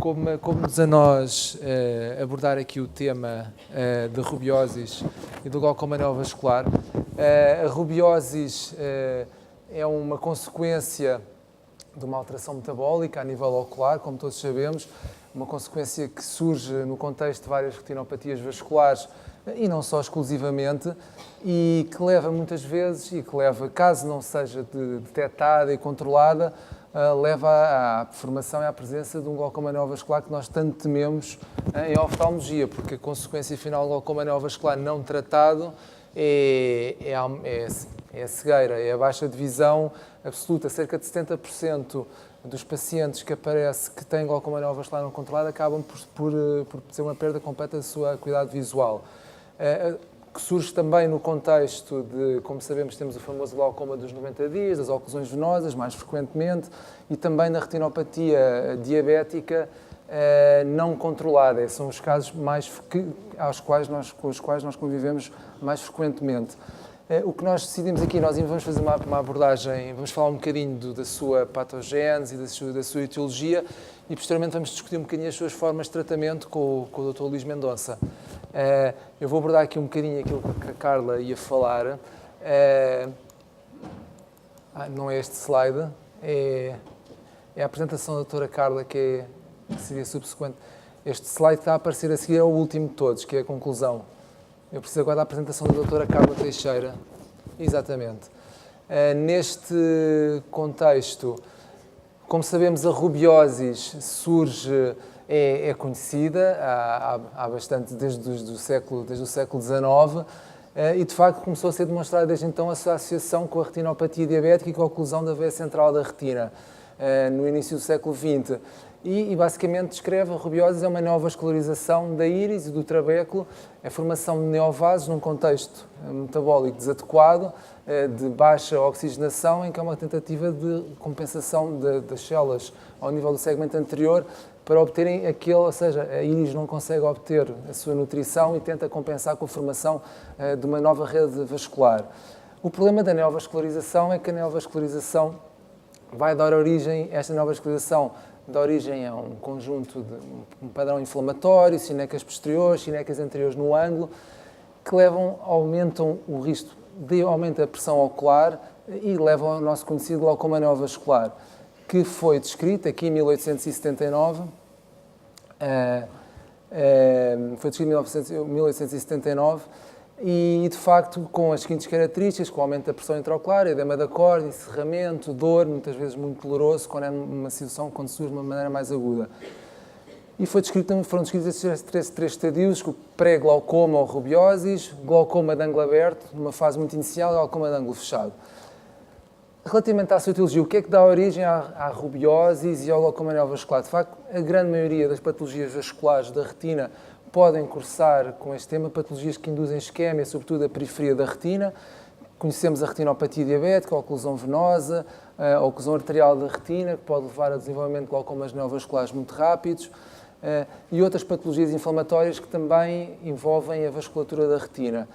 Como-nos a nós abordar aqui o tema da rubioses e do glaucoma neovascular. A rubioses é uma consequência de uma alteração metabólica a nível ocular, como todos sabemos, uma consequência que surge no contexto de várias retinopatias vasculares e não só exclusivamente, e que leva muitas vezes, caso não seja detectada e controlada, leva à formação e à presença de um glaucoma neovascular que nós tanto tememos em oftalmologia, porque a consequência final do glaucoma neovascular não tratado é a cegueira, é a baixa de visão absoluta. Cerca de 70% dos pacientes que aparece que têm glaucoma neovascular não controlado acabam por ter uma perda completa da sua acuidade visual. Que surge também no contexto de, como sabemos, temos o famoso glaucoma dos 90 dias, das oclusões venosas, mais frequentemente, e também na retinopatia diabética não controlada. São os casos com os quais nós convivemos mais frequentemente. O que nós decidimos aqui, nós vamos fazer uma abordagem, vamos falar um bocadinho da sua patogénese e da sua etiologia, e posteriormente vamos discutir um bocadinho as suas formas de tratamento com o Dr. Luís Mendonça. Eu vou abordar aqui um bocadinho aquilo que a Carla ia falar. Não é este slide, é a apresentação da doutora Carla, que seria subsequente. Este slide que está a aparecer a seguir é o último de todos, que é a conclusão. Eu preciso agora da apresentação da doutora Carla Teixeira. Exatamente. Neste contexto, como sabemos, a rubioses surge, é conhecida há bastante, desde o século XIX, e de facto começou a ser demonstrada desde então a sua associação com a retinopatia diabética e com a oclusão da veia central da retina, no início do século XX. E basicamente descreve a rubioses é uma neovascularização da íris e do trabéculo, a formação de neovasos num contexto metabólico desadequado, de baixa oxigenação, em que é uma tentativa de compensação das células ao nível do segmento anterior para obterem ou seja, a íris não consegue obter a sua nutrição e tenta compensar com a formação de uma nova rede vascular. O problema da neovascularização é que a neovascularização vai dar origem, esta neovascularização dá origem a um conjunto de um padrão inflamatório, sinecas posteriores, sinecas anteriores no ângulo, que aumentam o risco aumenta a pressão ocular e levam ao nosso conhecido glaucoma neovascular, que foi descrito aqui em 1879, e de facto com as seguintes características, com o aumento da pressão intraocular, edema da córnea, encerramento, dor, muitas vezes muito doloroso, quando é uma situação quando surge de uma maneira mais aguda. E foram descritos estes três estadios, o pré-glaucoma ou rubioses, glaucoma de ângulo aberto, numa fase muito inicial, e glaucoma de ângulo fechado. Relativamente à sua etiologia, o que é que dá origem à rubioses e ao glaucoma neovascular? De facto, a grande maioria das patologias vasculares da retina podem cursar com este tema, patologias que induzem isquémia, sobretudo a periferia da retina. Conhecemos a retinopatia diabética, a oclusão venosa, a oclusão arterial da retina, que pode levar a desenvolvimento de glaucomas neovasculares muito rápidos, e outras patologias inflamatórias que também envolvem a vasculatura da retina.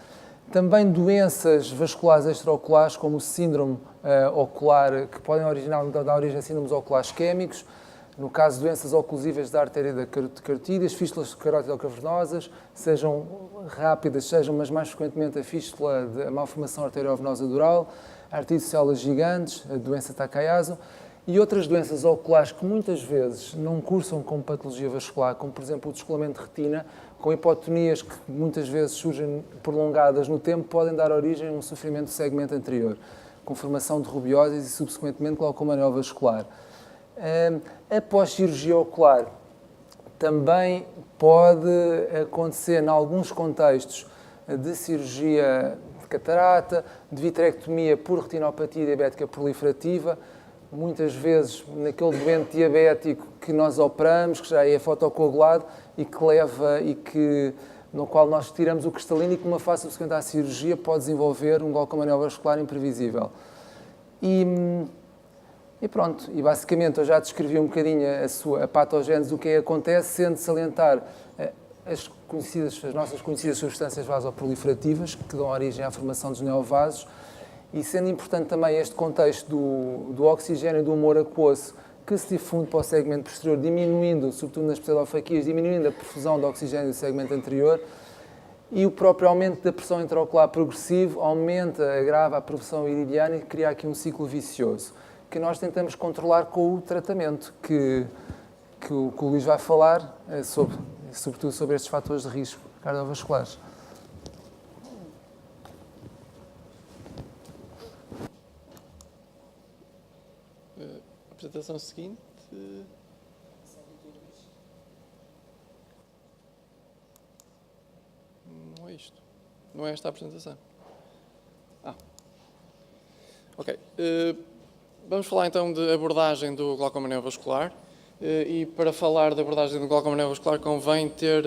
Também doenças vasculares extraoculares, como o síndrome ocular, que podem dar origem a síndromes oculares isquémicos, no caso de doenças oclusivas da artéria da carotídea, as fístulas carótido-cavernosas, sejam rápidas, mas mais frequentemente a fístula da malformação arteriovenosa dural, a artrite de células gigantes, a doença Takayasu, e outras doenças oculares que muitas vezes não cursam com patologia vascular, como por exemplo o descolamento de retina, com hipotonias que muitas vezes surgem prolongadas no tempo, podem dar origem a um sofrimento do segmento anterior, com formação de rubioses e subsequentemente glaucoma neovascular. Após cirurgia ocular, também pode acontecer, em alguns contextos, de cirurgia de catarata, de vitrectomia por retinopatia diabética proliferativa, muitas vezes naquele doente diabético que nós operamos, que já é fotocoagulado no qual nós tiramos o cristalino e que numa fase subsequente à cirurgia pode desenvolver um glaucoma neovascular imprevisível. E pronto, e basicamente eu já descrevi um bocadinho a patogénese do que acontece, sendo de salientar as nossas conhecidas substâncias vasoproliferativas, que dão origem à formação dos neovasos, e sendo importante também este contexto do oxigênio e do humor aquoso, que se difunde para o segmento posterior, diminuindo, sobretudo nas pseudofaquias, diminuindo a perfusão de oxigênio do segmento anterior, e o próprio aumento da pressão intraocular progressivo agrava a pressão iridiana e cria aqui um ciclo vicioso, que nós tentamos controlar com o tratamento, que o Luís vai falar, sobretudo sobre estes fatores de risco cardiovasculares. A apresentação seguinte. Não é isto. Não é esta a apresentação. Ok. Vamos falar então de abordagem do glaucoma neovascular. E para falar da abordagem do glaucoma neovascular convém ter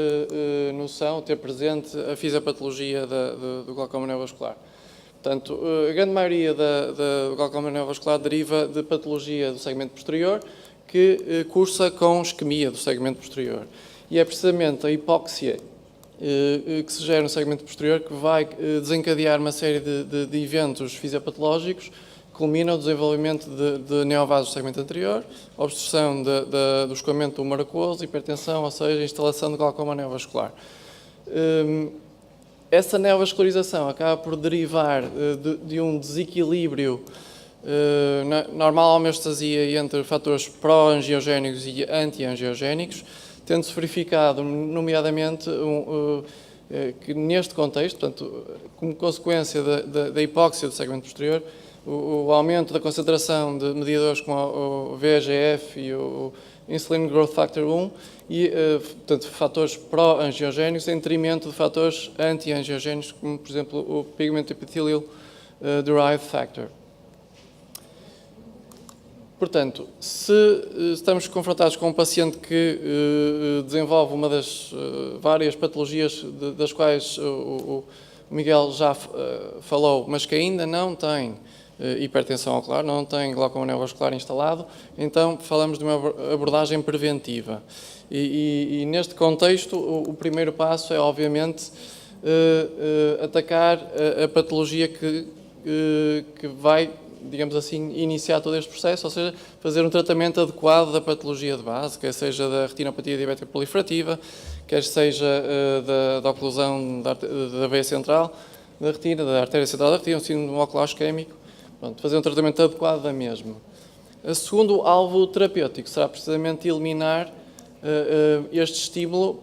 noção, ter presente a fisiopatologia do glaucoma neovascular. Portanto, a grande maioria do glaucoma neovascular deriva de patologia do segmento posterior que cursa com isquemia do segmento posterior. E é precisamente a hipóxia que se gera no segmento posterior que vai desencadear uma série de eventos fisiopatológicos que culminam o desenvolvimento de neovasos do segmento anterior, obstrução do escoamento do humor aquoso, hipertensão, ou seja, instalação de glaucoma neovascular. Essa neovascularização acaba por derivar de um desequilíbrio normal homeostasia entre fatores pró-angiogénicos e anti-angiogénicos, tendo-se verificado, nomeadamente, que neste contexto, portanto, como consequência da hipóxia do segmento posterior, o aumento da concentração de mediadores como o VEGF e o Insulin Growth Factor 1 e, portanto, fatores pró-angiogénicos em detrimento de fatores anti-angiogénicos, como, por exemplo, o Pigment Epithelial Derived Factor. Portanto, se estamos confrontados com um paciente que desenvolve uma das várias patologias das quais o Miguel já falou, mas que ainda não tem hipertensão ocular, não tem glaucoma neovascular instalado, então falamos de uma abordagem preventiva. E neste contexto, o primeiro passo é, obviamente, atacar a patologia que vai, digamos assim, iniciar todo este processo, ou seja, fazer um tratamento adequado da patologia de base, quer seja da retinopatia diabética proliferativa, quer seja da oclusão da veia central da retina, da artéria central da retina, um síndrome ocular isquémico. Pronto, fazer um tratamento adequado da mesma. O segundo alvo terapêutico será precisamente eliminar este estímulo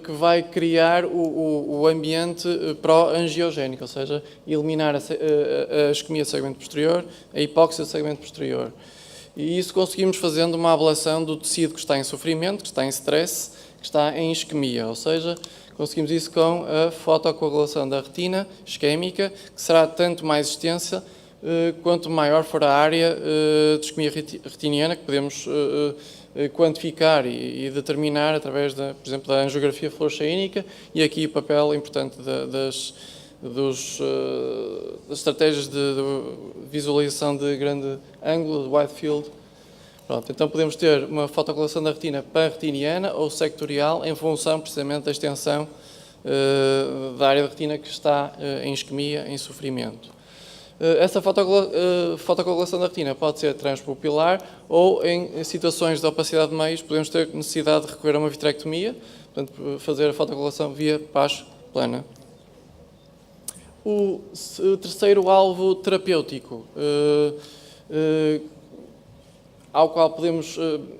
que vai criar o ambiente pró-angiogénico, ou seja, eliminar a isquemia do segmento posterior, a hipóxia do segmento posterior. E isso conseguimos fazendo uma ablação do tecido que está em sofrimento, que está em stress, que está em isquemia, ou seja, conseguimos isso com a fotocoagulação da retina isquémica, que será tanto mais extensa quanto maior for a área de isquemia retiniana, que podemos quantificar e determinar através, por exemplo, da angiografia fluoresceínica, e aqui o papel importante das estratégias de visualização de grande ângulo, de wide field. Pronto, então podemos ter uma fotocoagulação da retina panretiniana ou sectorial em função precisamente da extensão da área da retina que está em isquemia, em sofrimento. Essa fotocoagulação da retina pode ser transpupilar ou em situações de opacidade de meios podemos ter necessidade de recorrer a uma vitrectomia, portanto fazer a fotocoagulação via paz plana. O terceiro alvo terapêutico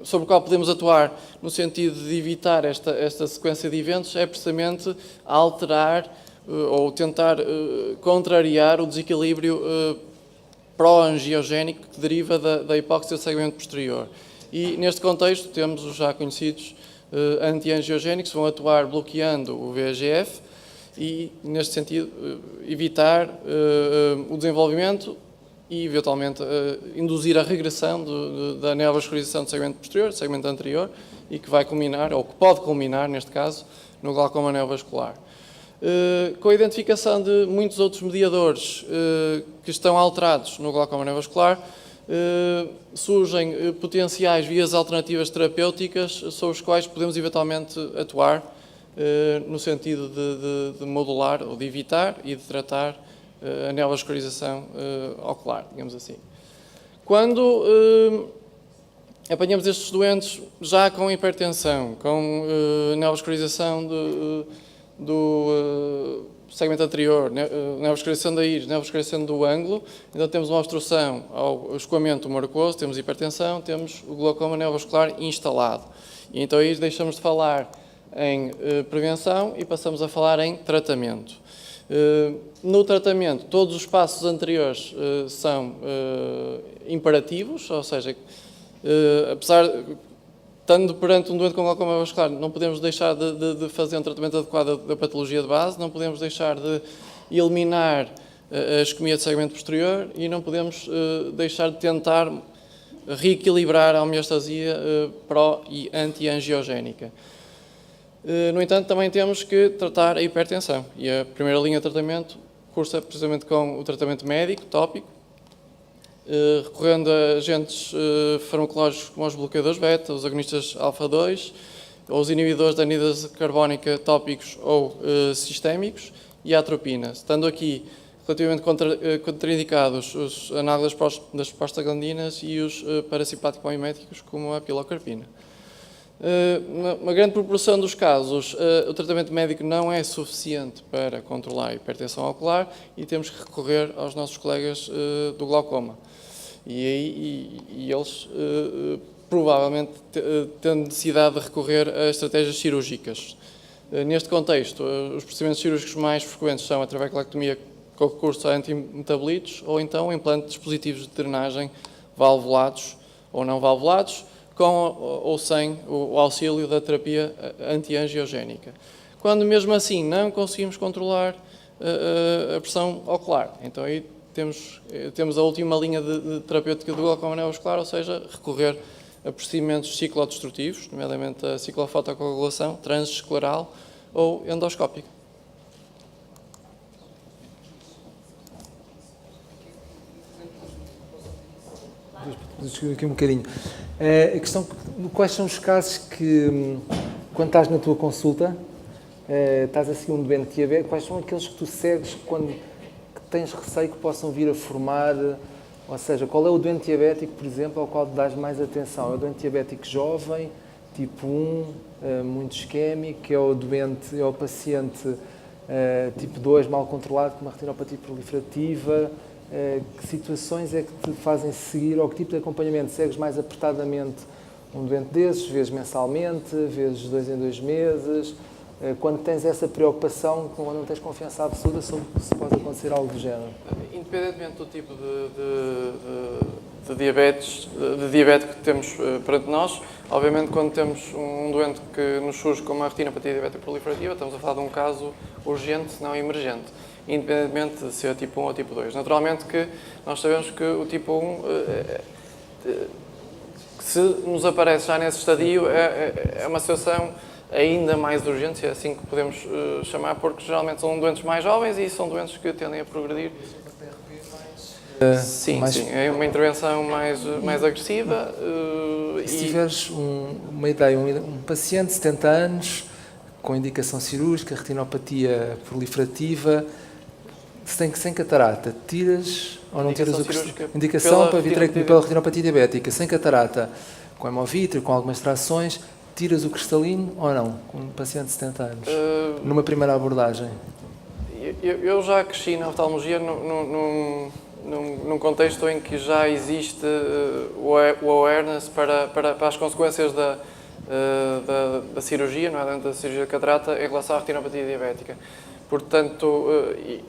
sobre o qual podemos atuar no sentido de evitar esta sequência de eventos é precisamente alterar ou tentar contrariar o desequilíbrio pró-angiogénico que deriva da hipóxia do segmento posterior. E neste contexto temos os já conhecidos anti-angiogénicos que vão atuar bloqueando o VEGF e, neste sentido, evitar o desenvolvimento e, eventualmente, induzir a regressão da neovascularização do segmento posterior, do segmento anterior, e que vai culminar, ou que pode culminar, neste caso, no glaucoma neovascular. Com a identificação de muitos outros mediadores que estão alterados no glaucoma neovascular, surgem potenciais vias alternativas terapêuticas sobre as quais podemos, eventualmente, atuar no sentido de modular ou de evitar e de tratar a neovascularização ocular, digamos assim. Quando apanhamos estes doentes já com hipertensão, com neovascularização do segmento anterior, neovascularização da íris, neovascularização do ângulo. Então temos uma obstrução ao escoamento tumorocoso, temos hipertensão, temos o glaucoma neovascular instalado. E então aí deixamos de falar em prevenção e passamos a falar em tratamento. No tratamento, todos os passos anteriores são imperativos, ou seja, estando perante um doente com glaucoma vascular, não podemos deixar de fazer um tratamento adequado da patologia de base, não podemos deixar de eliminar a isquemia de segmento posterior e não podemos deixar de tentar reequilibrar a homeostasia pró- e anti-angiogénica. No entanto, também temos que tratar a hipertensão e a primeira linha de tratamento cursa precisamente com o tratamento médico, tópico, recorrendo a agentes farmacológicos como os bloqueadores beta, os agonistas alfa-2, ou os inibidores da anidase carbónica tópicos ou sistémicos, e a atropina. Estando aqui relativamente contraindicados os análogos das prostaglandinas e os parasimpático-miméticos, como a pilocarpina. Uma grande proporção dos casos, o tratamento médico não é suficiente para controlar a hipertensão ocular e temos que recorrer aos nossos colegas do glaucoma. E eles provavelmente têm necessidade de recorrer a estratégias cirúrgicas. Neste contexto, os procedimentos cirúrgicos mais frequentes são a trabeculectomia com recurso a antimetabolitos ou então o implante de dispositivos de drenagem valvulados ou não valvulados, com ou sem o auxílio da terapia anti-angiogénica. Quando mesmo assim não conseguimos controlar a pressão ocular, então aí temos a última linha de terapêutica do glaucoma neovascular, ou seja, recorrer a procedimentos ciclodestrutivos, nomeadamente a ciclofotocoagulação transescleral ou endoscópica. Discutir aqui um bocadinho. A questão, quais são os casos que, quando estás na tua consulta, estás a seguir um doente diabético, quais são aqueles que tu segues quando tens receio que possam vir a formar, ou seja, qual é o doente diabético, por exemplo, ao qual dás mais atenção? É o doente diabético jovem, tipo 1, muito isquémico, é o paciente tipo 2, mal controlado, com uma retinopatia proliferativa? Que situações é que te fazem seguir, ou que tipo de acompanhamento segues mais apertadamente um doente desses? Vês mensalmente, vês 2 em 2 meses? Quando tens essa preocupação, quando não tens confiança absoluta sobre se pode acontecer algo do género? Independentemente do tipo de diabético que temos perante nós, obviamente quando temos um doente que nos surge com uma retinopatia diabética proliferativa, estamos a falar de um caso urgente, não emergente, independentemente de ser tipo 1 ou tipo 2. Naturalmente que nós sabemos que o tipo 1, se nos aparece já nesse estadio, é uma situação ainda mais urgente, é assim que podemos chamar, porque geralmente são doentes mais jovens e são doentes que tendem a progredir. Sim, é uma intervenção mais agressiva. Se tiveres uma ideia, um paciente de 70 anos, com indicação cirúrgica, retinopatia proliferativa, sem catarata, tiras ou não tiras indicação para vitrectomia pela retinopatia diabética, sem catarata, com hemovítrio, com algumas trações, tiras o cristalino ou não, com um paciente de 70 anos, numa primeira abordagem? Eu já cresci na oftalmologia num contexto em que já existe o awareness para as consequências da cirurgia, não é? Da cirurgia de catarata, em relação à retinopatia diabética. Portanto,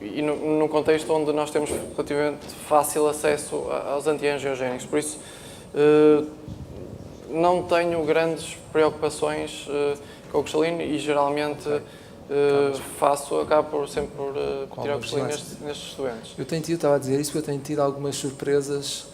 e num contexto onde nós temos relativamente fácil acesso aos anti-angiogénicos. Por isso, não tenho grandes preocupações com o cristalino e geralmente acabo sempre por tirar o cristalino nestes doentes. Estava a dizer isso porque eu tenho tido algumas surpresas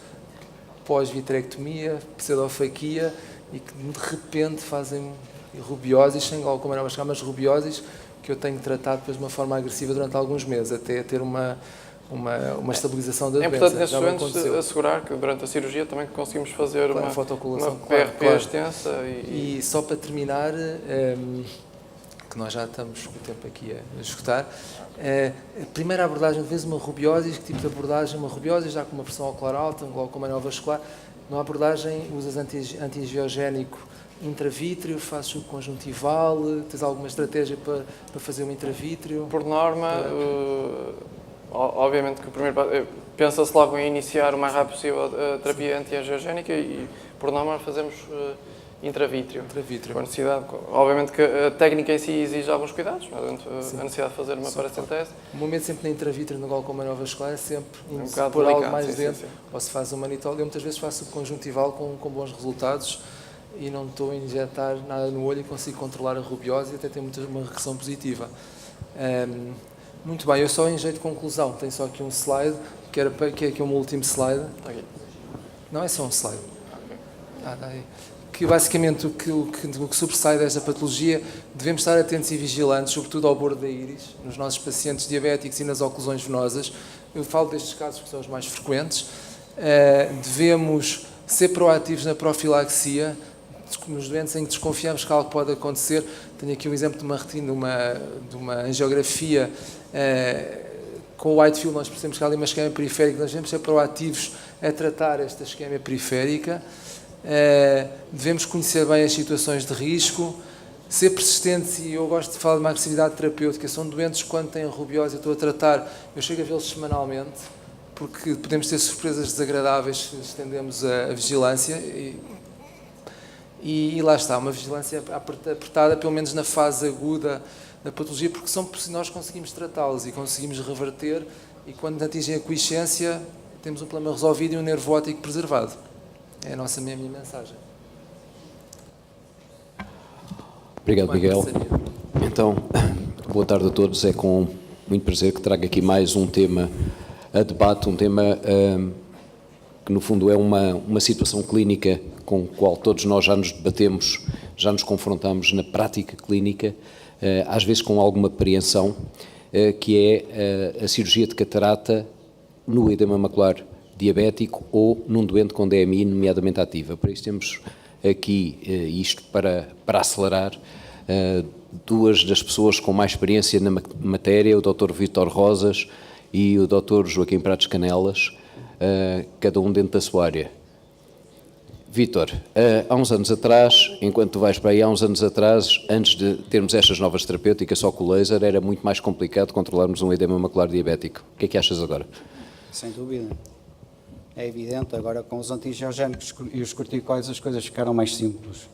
pós-vitrectomia, pseudofaquia, e que de repente fazem rubioses, sem glaucoma neovascular, mas rubioses que eu tenho tratado depois de uma forma agressiva durante alguns meses, até ter uma estabilização da doença. É importante nesses doentes assegurar que durante a cirurgia também conseguimos fazer uma PRP extensa. E só para terminar, que nós já estamos com o tempo aqui a escutar, a primeira abordagem, de vez uma rubiose, que tipo de abordagem? Uma rubiose já com uma pressão ocular alta, um glaucoma neovascular, Na abordagem, usas antiangiogénico intravítreo, fazes subconjuntival, tens alguma estratégia para fazer um intravítreo? Por norma, obviamente que o primeiro pensa-se logo em iniciar o mais rápido possível a terapia antiangiogénica e, por norma, fazemos intravítrio. Com a necessidade, obviamente que a técnica em si exige alguns cuidados, a necessidade de fazer uma paracentese. O momento sempre na intravítrea no glaucoma neovascular é sempre Um bocado pôr algo delicado, mais sim, dentro, sim. ou se faz um manitol. Eu muitas vezes faço subconjuntival com bons resultados e não estou a injetar nada no olho e consigo controlar a rubiose e até tem uma regressão positiva. Muito bem, eu só em jeito de conclusão, tenho só aqui um slide, que é aqui o meu último slide. Está aqui. Não é só um slide. Está aí. Que basicamente o que sobressai desta patologia, devemos estar atentos e vigilantes, sobretudo ao bordo da íris, nos nossos pacientes diabéticos e nas oclusões venosas. Eu falo destes casos que são os mais frequentes. Devemos ser proativos na profilaxia, nos doentes em que desconfiamos que algo pode acontecer. Tenho aqui um exemplo de uma retina, de uma angiografia com o Whitefield. Nós percebemos que há ali uma isquemia periférica. Nós devemos ser proativos a tratar esta isquemia periférica. Devemos conhecer bem as situações de risco, ser persistentes, e eu gosto de falar de uma agressividade terapêutica. São doentes que, quando têm rubiose, eu estou a tratar, eu chego a vê-los semanalmente, porque podemos ter surpresas desagradáveis se estendemos a vigilância. E lá está, uma vigilância apertada, pelo menos na fase aguda da patologia, porque nós conseguimos tratá-los e conseguimos reverter, e quando atingem a quiescência, temos um problema resolvido e um nervo óptico preservado. É a minha mensagem. Obrigado, Miguel. Então, boa tarde a todos. É com muito prazer que trago aqui mais um tema a debate, um tema que, no fundo, é uma situação clínica com a qual todos nós já nos debatemos, já nos confrontamos na prática clínica, às vezes com alguma apreensão, que é a cirurgia de catarata no edema macular diabético ou num doente com DMI, nomeadamente ativa. Para isso temos aqui, isto para acelerar, duas das pessoas com mais experiência na matéria, o Dr. Vítor Rosas e o Dr. Joaquim Pratos Canelas, cada um dentro da sua área. Vítor, há uns anos atrás, enquanto tu vais para aí, há uns anos atrás, antes de termos estas novas terapêuticas só com o laser, era muito mais complicado controlarmos um edema macular diabético. O que é que achas agora? Sem dúvida. É evidente, agora com os antiangiogénicos e os corticoides as coisas ficaram mais simples,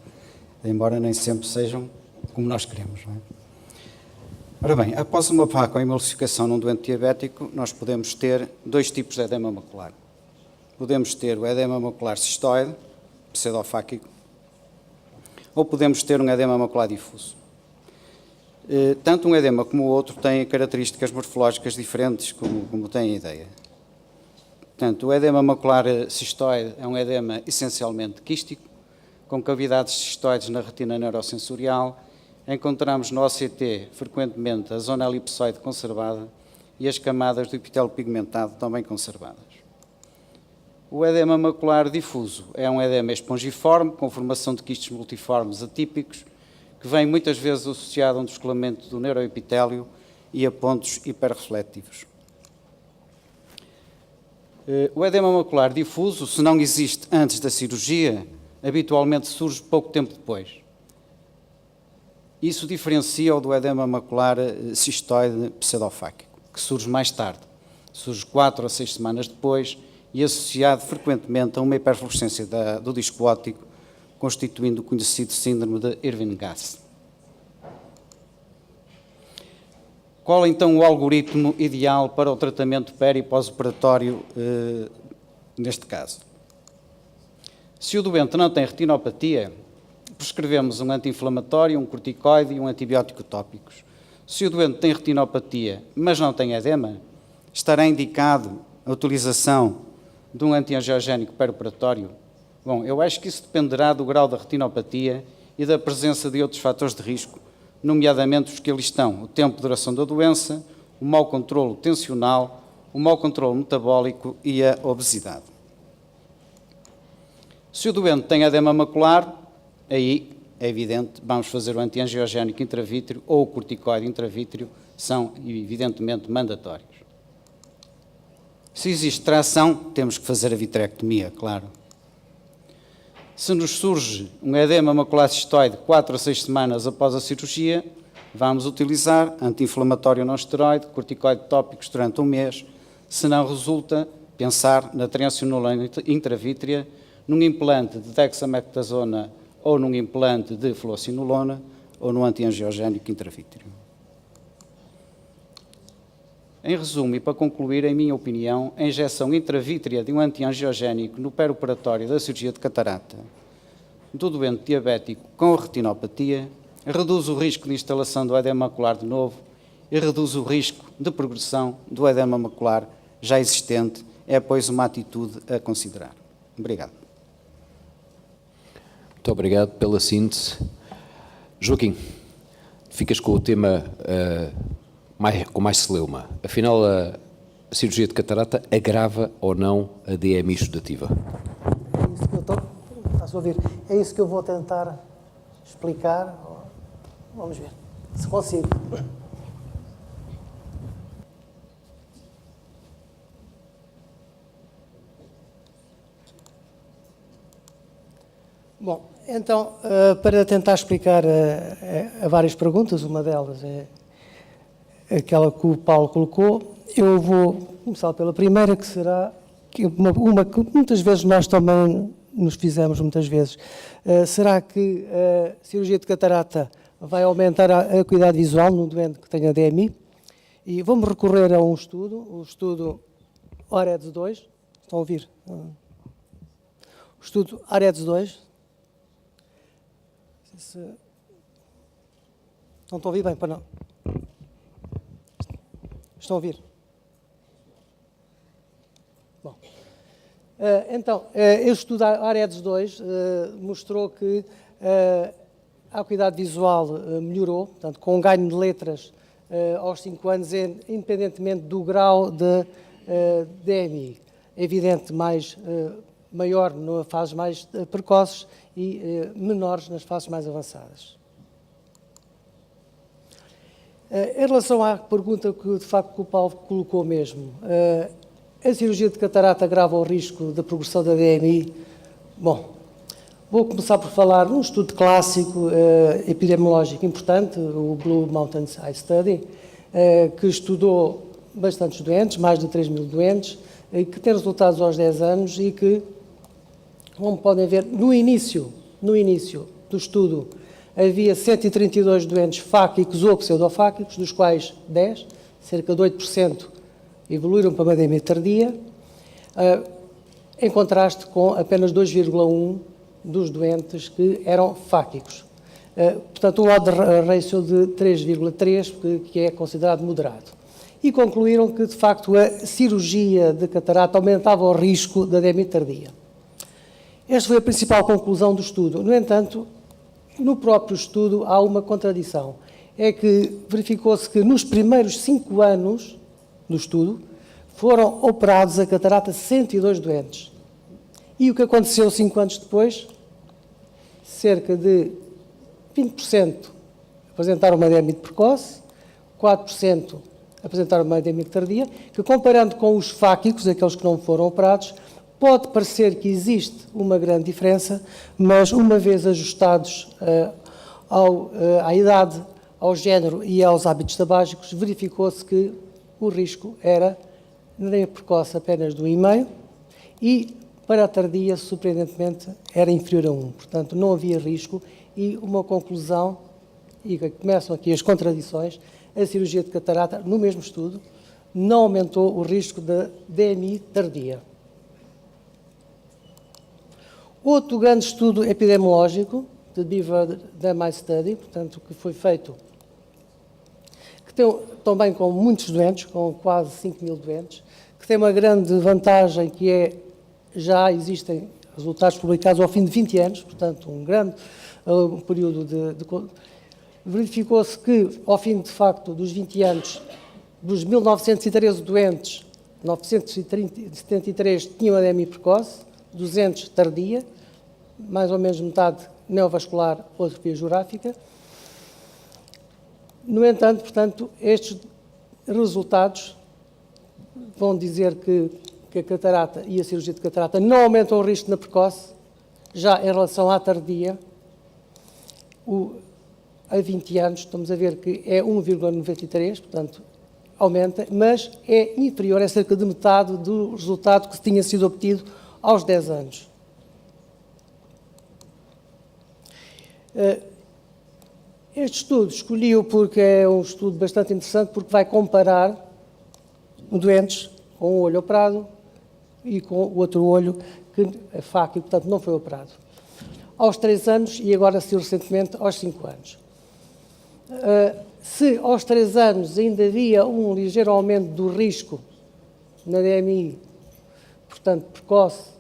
embora nem sempre sejam como nós queremos, não é? Ora bem, após uma PA com emulsificação num doente diabético, nós podemos ter dois tipos de edema macular. Podemos ter o edema macular cistoide, pseudofáquico, ou podemos ter um edema macular difuso. Tanto um edema como o outro têm características morfológicas diferentes, como têm a ideia. Portanto, o edema macular cistoide é um edema essencialmente quístico, com cavidades cistoides na retina neurosensorial. Encontramos no OCT, frequentemente, a zona elipsoide conservada e as camadas do epitélio pigmentado também conservadas. O edema macular difuso é um edema espongiforme, com formação de quistes multiformes atípicos, que vem muitas vezes associado a um descolamento do neuroepitélio e a pontos hiperreflectivos. O edema macular difuso, se não existe antes da cirurgia, habitualmente surge pouco tempo depois. Isso diferencia-o do edema macular cistoide pseudofáquico, que surge mais tarde, surge 4 a 6 semanas depois e associado frequentemente a uma hiperfluorescência do disco óptico, constituindo o conhecido síndrome de Irving-Gass. Qual então o algoritmo ideal para o tratamento peri- e pós-operatório neste caso? Se o doente não tem retinopatia, prescrevemos um anti-inflamatório, um corticoide e um antibiótico tópicos. Se o doente tem retinopatia, mas não tem edema, estará indicado a utilização de um antiangiogénico perioperatório? Bom, eu acho que isso dependerá do grau da retinopatia e da presença de outros fatores de risco, nomeadamente os que ali estão: o tempo de duração da doença, o mau controlo tensional, o mau controlo metabólico e a obesidade. Se o doente tem edema macular, aí é evidente, vamos fazer o antiangiogénico intravítrio ou o corticoide intravítreo, são evidentemente mandatórios. Se existe tração, temos que fazer a vitrectomia, claro. Se nos surge um edema macular cistoide 4 a 6 semanas após a cirurgia, vamos utilizar anti-inflamatório não esteroide, corticoide tópicos durante um mês. Se não resulta, pensar na triamcinolona intravítrea, num implante de dexametasona ou num implante de fluocinolona ou no antiangiogénico intravítreo. Em resumo, e para concluir, em minha opinião, a injeção intravítrea de um antiangiogénico no pré-operatório da cirurgia de catarata do doente diabético com retinopatia reduz o risco de instalação do edema macular de novo e reduz o risco de progressão do edema macular já existente. É, pois, uma atitude a considerar. Obrigado. Muito obrigado pela síntese. Joaquim, ficas com o tema com mais celeuma. Afinal, a cirurgia de catarata agrava ou não a DMI exudativa? É isso que eu estou... Estás a ouvir? É isso que eu vou tentar explicar. Vamos ver se consigo. Bom, então, para tentar explicar a várias perguntas, uma delas é aquela que o Paulo colocou, eu vou começar pela primeira, que será uma que muitas vezes nós também nos fizemos, muitas vezes. Será que a cirurgia de catarata vai aumentar a acuidade visual no doente que tenha DMI? E vamos recorrer a um estudo, o estudo AREDS 2. Estão a ouvir? O estudo AREDS 2. Não estão a ouvir bem, para não? Estão a ouvir? Bom. Então, este estudo AREDS 2 mostrou que a acuidade visual melhorou, portanto, com um ganho de letras aos 5 anos, independentemente do grau de DMI. É evidente, maior nas fases mais precoces e menores nas fases mais avançadas. Em relação à pergunta que, de facto, o Paulo colocou mesmo, a cirurgia de catarata agrava o risco da progressão da DMI? Bom, vou começar por falar num estudo clássico epidemiológico importante, o Blue Mountains Eye Study, que estudou bastantes doentes, mais de 3 mil doentes, que tem resultados aos 10 anos e que, como podem ver, no início do estudo, havia 132 doentes fáquicos ou pseudofáquicos, dos quais 10, cerca de 8%, evoluíram para uma DMI tardia, em contraste com apenas 2,1% dos doentes que eram fáquicos. Portanto, um odds ratio de 3,3, que é considerado moderado. E concluíram que, de facto, a cirurgia de catarata aumentava o risco da DMI tardia. Esta foi a principal conclusão do estudo. No entanto, no próprio estudo há uma contradição. É que verificou-se que nos primeiros 5 anos do estudo foram operados a catarata 102 doentes. E o que aconteceu 5 anos depois? Cerca de 20% apresentaram uma DMI precoce, 4% apresentaram uma DMI tardia, que comparando com os fáquicos, aqueles que não foram operados, pode parecer que existe uma grande diferença, mas uma vez ajustados à idade, ao género e aos hábitos tabágicos, verificou-se que o risco era, na DMI precoce, apenas de 1,5 e para a tardia, surpreendentemente, era inferior a 1. Portanto, não havia risco e uma conclusão, e começam aqui as contradições, a cirurgia de catarata, no mesmo estudo, não aumentou o risco da DMI tardia. Outro grande estudo epidemiológico, de Beaver DMI Study, portanto, que foi feito, que tem também com muitos doentes, com quase 5 mil doentes, que tem uma grande vantagem que é, já existem resultados publicados ao fim de 20 anos, portanto, um grande período verificou-se que, ao fim, de facto, dos 20 anos, dos 1.913 doentes, 973 tinham a DMI precoce, 200 tardia, mais ou menos metade neovascular ou atrofia geográfica. No entanto, portanto, estes resultados vão dizer que a catarata e a cirurgia de catarata não aumentam o risco na precoce, Já em relação à tardia, há 20 anos, estamos a ver que é 1,93, portanto, aumenta, mas é inferior, é cerca de metade do resultado que tinha sido obtido aos 10 anos. Este estudo escolhi-o porque é um estudo bastante interessante, porque vai comparar doentes com um olho operado e com o outro olho que é fáquio, portanto não foi operado. Aos 3 anos e agora, se recentemente, aos 5 anos. Se aos 3 anos ainda havia um ligeiro aumento do risco na DMI, portanto precoce,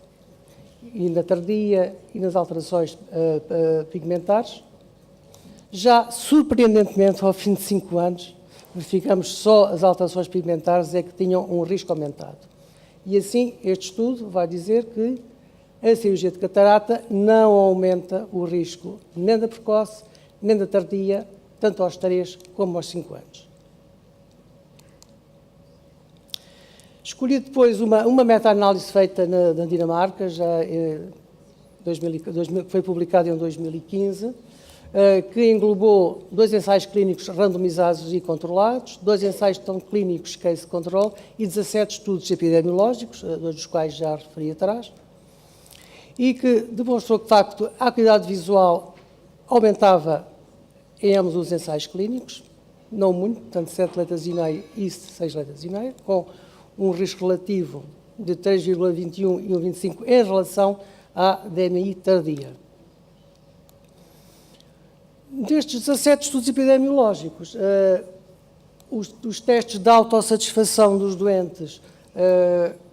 e na tardia e nas alterações pigmentares, já surpreendentemente ao fim de 5 anos, verificamos só as alterações pigmentares é que tinham um risco aumentado. E assim, este estudo vai dizer que a cirurgia de catarata não aumenta o risco nem da precoce, nem da tardia, tanto aos 3 como aos 5 anos. Escolhi depois uma meta-análise feita na Dinamarca, foi publicada em 2015, que englobou 2 ensaios clínicos randomizados e controlados, 2 ensaios tão clínicos case control e 17 estudos epidemiológicos, 2 dos quais já referi atrás, e que demonstrou que, de facto, a acuidade visual aumentava em ambos os ensaios clínicos, não muito, portanto 7 letras e meio e 6 letras e meio, com um risco relativo de 3,21 e 1,25 em relação à DMI tardia. Destes 17 estudos epidemiológicos, os testes de autossatisfação dos doentes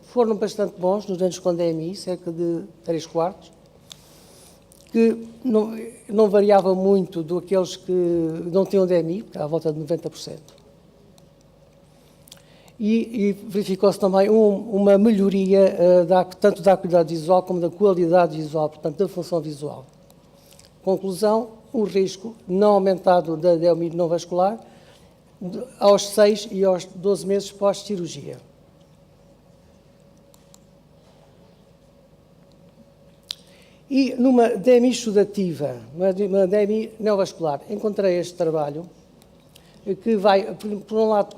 foram bastante bons nos doentes com DMI, cerca de 3/4, que não variava muito daqueles que não tinham DMI, à volta de 90%. E verificou-se também uma melhoria tanto da acuidade visual como da qualidade visual, portanto, da função visual. Conclusão, o risco não aumentado da DMI não vascular aos 6 e aos 12 meses pós-cirurgia. E numa DMI exudativa, uma DMI neovascular, encontrei este trabalho que vai, por um lado,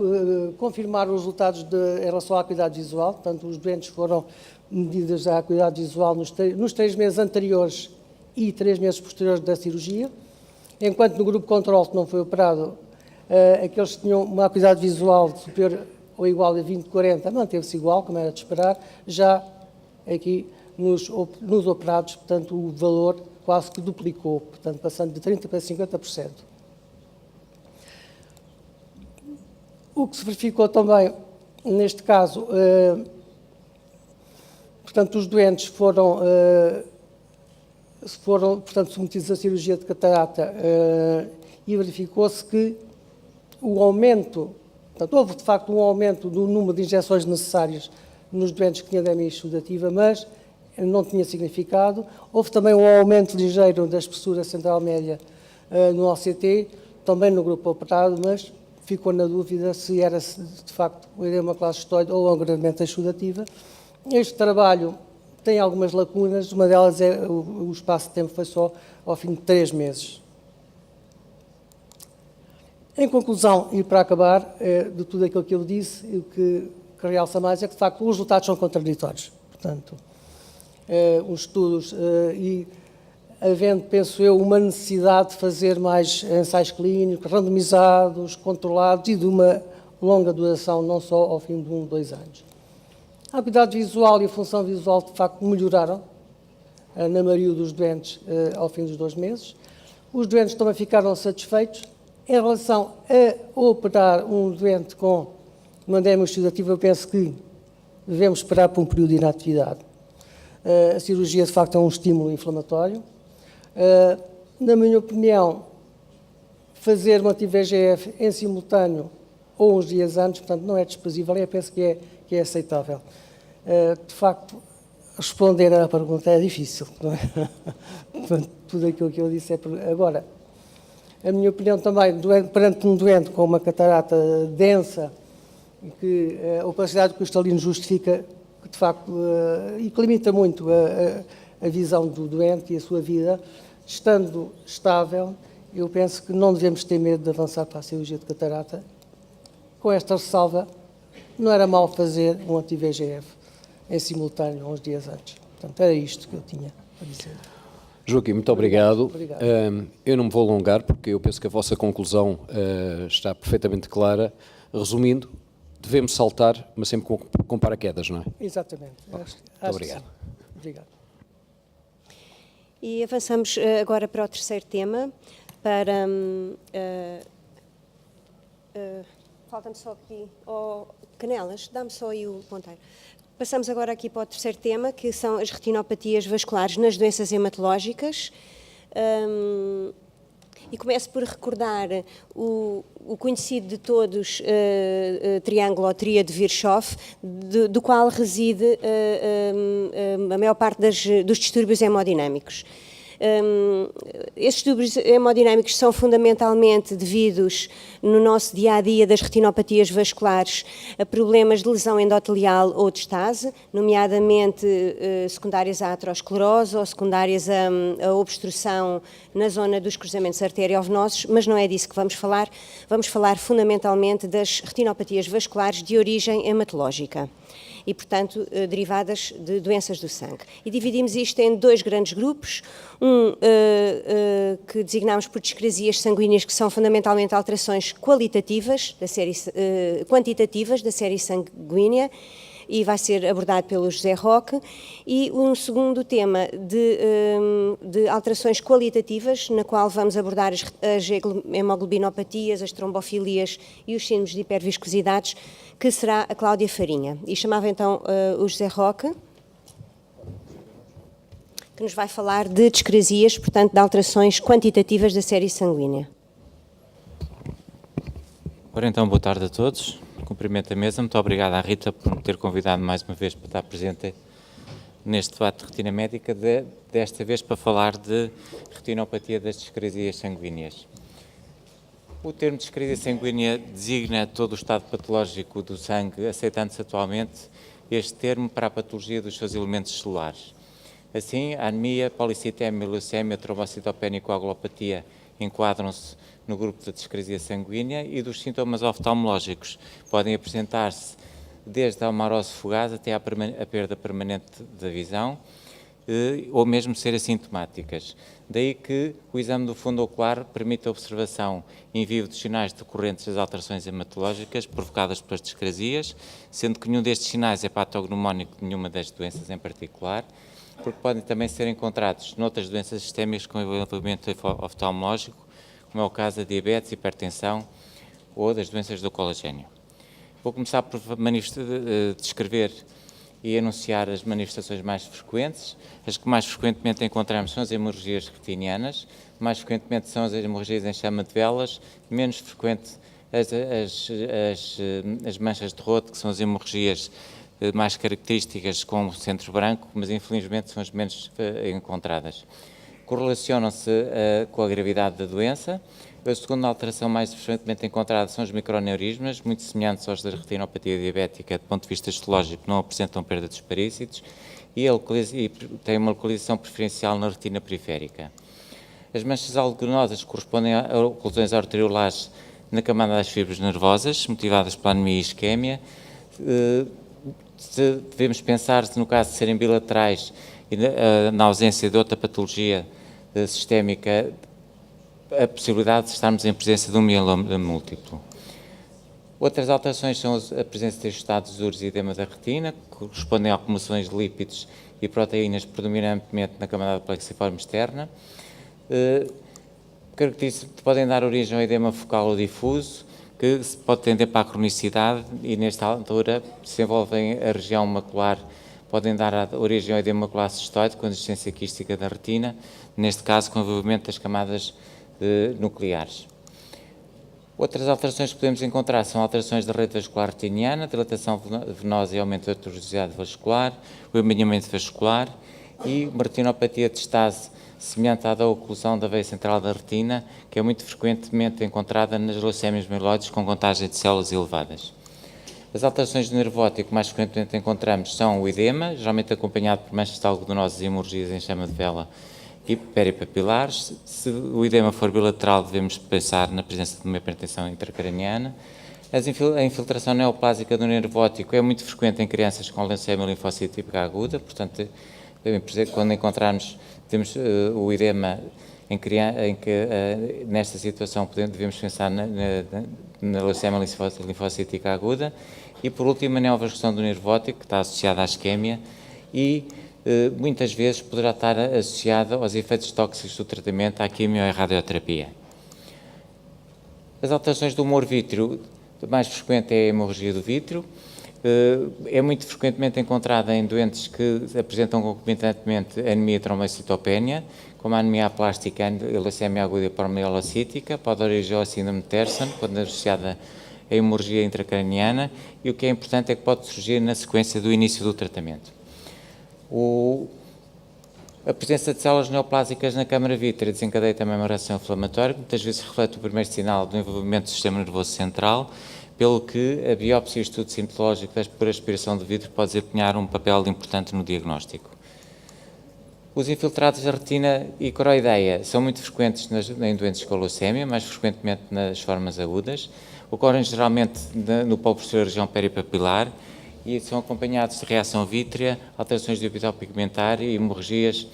confirmar os resultados em relação à acuidade visual, portanto, os doentes foram medidas à acuidade visual nos 3 meses anteriores e 3 meses posteriores da cirurgia, enquanto no grupo controle que não foi operado, aqueles que tinham uma acuidade visual superior ou igual a 20/40 manteve-se igual, como era de esperar, já aqui nos operados, portanto, o valor quase que duplicou, portanto, passando de 30% para 50%. O que se verificou também, neste caso, portanto, os doentes foram portanto, submetidos à cirurgia de catarata e verificou-se que o aumento, portanto, houve de facto um aumento do número de injeções necessárias nos doentes que tinham DMI exudativa, mas não tinha significado. Houve também um aumento ligeiro da espessura central média no OCT, também no grupo operado, mas ficou na dúvida se era de facto o edema classicoide ou a agravamento exudativa. Este trabalho tem algumas lacunas, uma delas é o espaço de tempo foi só ao fim de 3 meses. Em conclusão, e para acabar, de tudo aquilo que eu disse, o que realça mais é que, de facto, os resultados são contraditórios. Portanto, os estudos, e havendo, penso eu, uma necessidade de fazer mais ensaios clínicos, randomizados, controlados e de uma longa duração, não só ao fim de 1 ou 2 anos. A acuidade visual e a função visual, de facto, melhoraram na maioria dos doentes ao fim dos 2 meses. Os doentes também ficaram satisfeitos. Em relação a operar um doente com uma DMI exudativa, eu penso que devemos esperar por um período de inatividade. A cirurgia, de facto, é um estímulo inflamatório. Na minha opinião, fazer uma anti-VEGF em simultâneo ou uns dias antes, portanto, não é desprezível, eu penso que é aceitável. De facto, responder à pergunta é difícil, não é? Tudo aquilo que eu disse é... Agora, a minha opinião também, perante um doente com uma catarata densa, que a opacidade do cristalino justifica, de facto, e que limita muito a visão do doente e a sua vida, estando estável, eu penso que não devemos ter medo de avançar para a cirurgia de catarata. Com esta ressalva, não era mal fazer um anti-VEGF em simultâneo, uns dias antes. Portanto, era isto que eu tinha a dizer. Joaquim, muito obrigado. Obrigado. Eu não me vou alongar, porque eu penso que a vossa conclusão está perfeitamente clara. Resumindo, devemos saltar, mas sempre com paraquedas, não é? Exatamente. Acho que obrigado. sim. Obrigado. E avançamos agora para o terceiro tema, para... falta-me só aqui... Canelas, dá-me só aí o ponteiro. Passamos agora aqui para o terceiro tema, que são as retinopatias vasculares nas doenças hematológicas. E começo por recordar o conhecido de todos triângulo ou tríade de Virchow, do qual reside a maior parte dos distúrbios hemodinâmicos. Estes distúrbios hemodinâmicos são fundamentalmente devidos, no nosso dia-a-dia das retinopatias vasculares, a problemas de lesão endotelial ou de estase, nomeadamente secundárias à aterosclerose ou secundárias à obstrução na zona dos cruzamentos arteriovenosos, mas não é disso que vamos falar. Vamos falar fundamentalmente das retinopatias vasculares de origem hematológica e, portanto, derivadas de doenças do sangue. E dividimos isto em dois grandes grupos, que designamos por discrasias sanguíneas, que são fundamentalmente alterações quantitativas da série sanguínea, e vai ser abordado pelo José Roque, e um segundo tema de alterações qualitativas, na qual vamos abordar as hemoglobinopatias, as trombofilias e os síndromes de hiperviscosidades, que será a Cláudia Farinha. E chamava então o José Roque, que nos vai falar de discrasias, portanto, de alterações quantitativas da série sanguínea. Ora então, boa tarde a todos. Cumprimento a mesa. Muito obrigado à Rita por me ter convidado mais uma vez para estar presente neste debate de retina médica, desta vez para falar de retinopatia das discrasias sanguíneas. O termo discrasia sanguínea designa todo o estado patológico do sangue, aceitando-se atualmente este termo para a patologia dos seus elementos celulares. Assim, a anemia, policitemia, leucemia, trombocitopenia e coagulopatia enquadram-se no grupo da discrasia sanguínea, e dos sintomas oftalmológicos podem apresentar-se desde a amarose fugaz até à perda permanente da visão, ou mesmo ser assintomáticas. Daí que o exame do fundo ocular permite a observação in vivo dos sinais decorrentes das alterações hematológicas provocadas pelas discrasias, sendo que nenhum destes sinais é patognomónico de nenhuma das doenças em particular, porque podem também ser encontrados noutras doenças sistémicas com envolvimento oftalmológico, como é o caso da diabetes, hipertensão ou das doenças do colagênio. Vou começar por descrever e enunciar as manifestações mais frequentes. As que mais frequentemente encontramos são as hemorragias retinianas, mais frequentemente são as hemorragias em chama de velas, menos frequente as manchas de roto, que são as hemorragias mais características com o centro branco, mas infelizmente são as menos encontradas. Correlacionam-se com a gravidade da doença. A segunda alteração mais frequentemente encontrada são os microneurismas, muito semelhantes aos da retinopatia diabética, do ponto de vista histológico, não apresentam perda dos parícitos e têm uma localização preferencial na retina periférica. As manchas algodonosas correspondem a oclusões arteriolares na camada das fibras nervosas, motivadas pela anemia e isquémia. Devemos pensar, no caso de serem bilaterais e na ausência de outra patologia sistémica, a possibilidade de estarmos em presença de um mieloma múltiplo. Outras alterações são a presença de estados duros e edema da retina, que correspondem a acumulações de lípidos e proteínas predominantemente na camada plexiforme externa. Podem dar origem ao edema focal ou difuso, que se pode tender para a cronicidade e, nesta altura, se envolvem a região macular, podem dar origem ao edema macular cistoide, com existência quística da retina, neste caso com o envolvimento das camadas nucleares. Outras alterações que podemos encontrar são alterações da rede vascular retiniana, dilatação venosa e aumento da tuberosidade vascular, o emaranhamento vascular e uma retinopatia de estase semelhante à da oclusão da veia central da retina, que é muito frequentemente encontrada nas leucémias mieloides com contagem de células elevadas. As alterações do nervo óptico que mais frequentemente encontramos são o edema, geralmente acompanhado por manchas algodonosas e hemorragias em chama de vela e peripapilares. Se o edema for bilateral, devemos pensar na presença de uma hipertensão intracraniana. A infiltração neoplásica do nervo óptico é muito frequente em crianças com leucemia linfocitípica aguda, portanto, quando encontrarmos temos o edema em que nesta situação devemos pensar na leucemia linfocítica aguda. E, por último, a neovasculação do nervo óptico, que está associada à isquémia e muitas vezes poderá estar associada aos efeitos tóxicos do tratamento, à quimio e à radioterapia. As alterações do humor vítreo, a mais frequente é a hemorragia do vítreo. É muito frequentemente encontrada em doentes que apresentam concomitantemente anemia e trombocitopénia, como a anemia aplástica, a leucemia aguda e polimielocítica, pode originar a síndrome de Terson, quando associada a hemorragia intracraniana, e o que é importante é que pode surgir na sequência do início do tratamento. A presença de células neoplásicas na câmara vítrea desencadeia também uma reação inflamatória, que muitas vezes reflete o primeiro sinal do envolvimento do sistema nervoso central, pelo que a biópsia e o estudo sintomático por aspiração de vidro pode desempenhar um papel importante no diagnóstico. Os infiltrados da retina e coroideia são muito frequentes em doentes com leucemia, mais frequentemente nas formas agudas. Ocorrem geralmente no polo posterior da região peripapilar e são acompanhados de reação vítrea, alterações do epitéliio pigmentar e hemorragias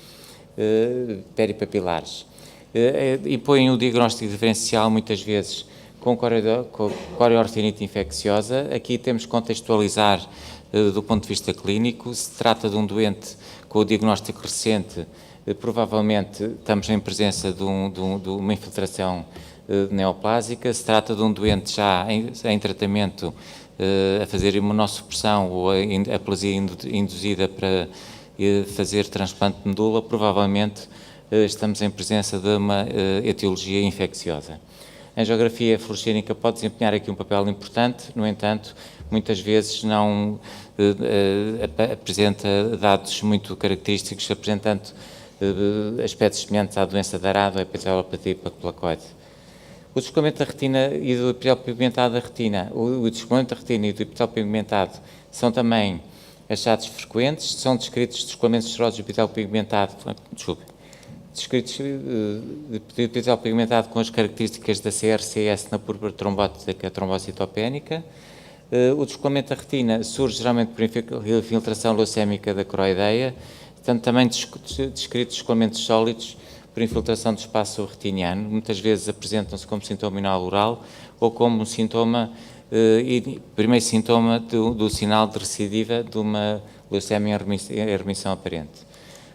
peripapilares. Impõem o diagnóstico diferencial muitas vezes com coriortinite infecciosa. Aqui temos que contextualizar do ponto de vista clínico. Se trata de um doente com o diagnóstico recente, provavelmente estamos em presença de uma infiltração neoplásica. Se trata de um doente já em tratamento a fazer imunossupressão ou a aplasia induzida para fazer transplante de medula, provavelmente estamos em presença de uma etiologia infecciosa. A angiografia fluorescênica pode desempenhar aqui um papel importante, no entanto, muitas vezes não apresenta dados muito característicos, apresentando aspectos semelhantes à doença de Arado, a epitéliopatia placoide. O descolamento da retina e do epitéliio pigmentado da retina, o descolamento da retina e do epitéliio pigmentado são também achados frequentes, são descritos descolamentos serosos do epitéliio pigmentado, descritos de epitéliio pigmentado com as características da CRCS na púrpura trombótica trombocitopénica. O descolamento da retina surge geralmente por infiltração leucémica da coroideia, tanto também descritos descolamentos sólidos por infiltração do espaço retiniano, muitas vezes apresentam-se como sintoma inaugural ou como um sintoma, primeiro sintoma do sinal de recidiva de uma leucemia em remissão aparente.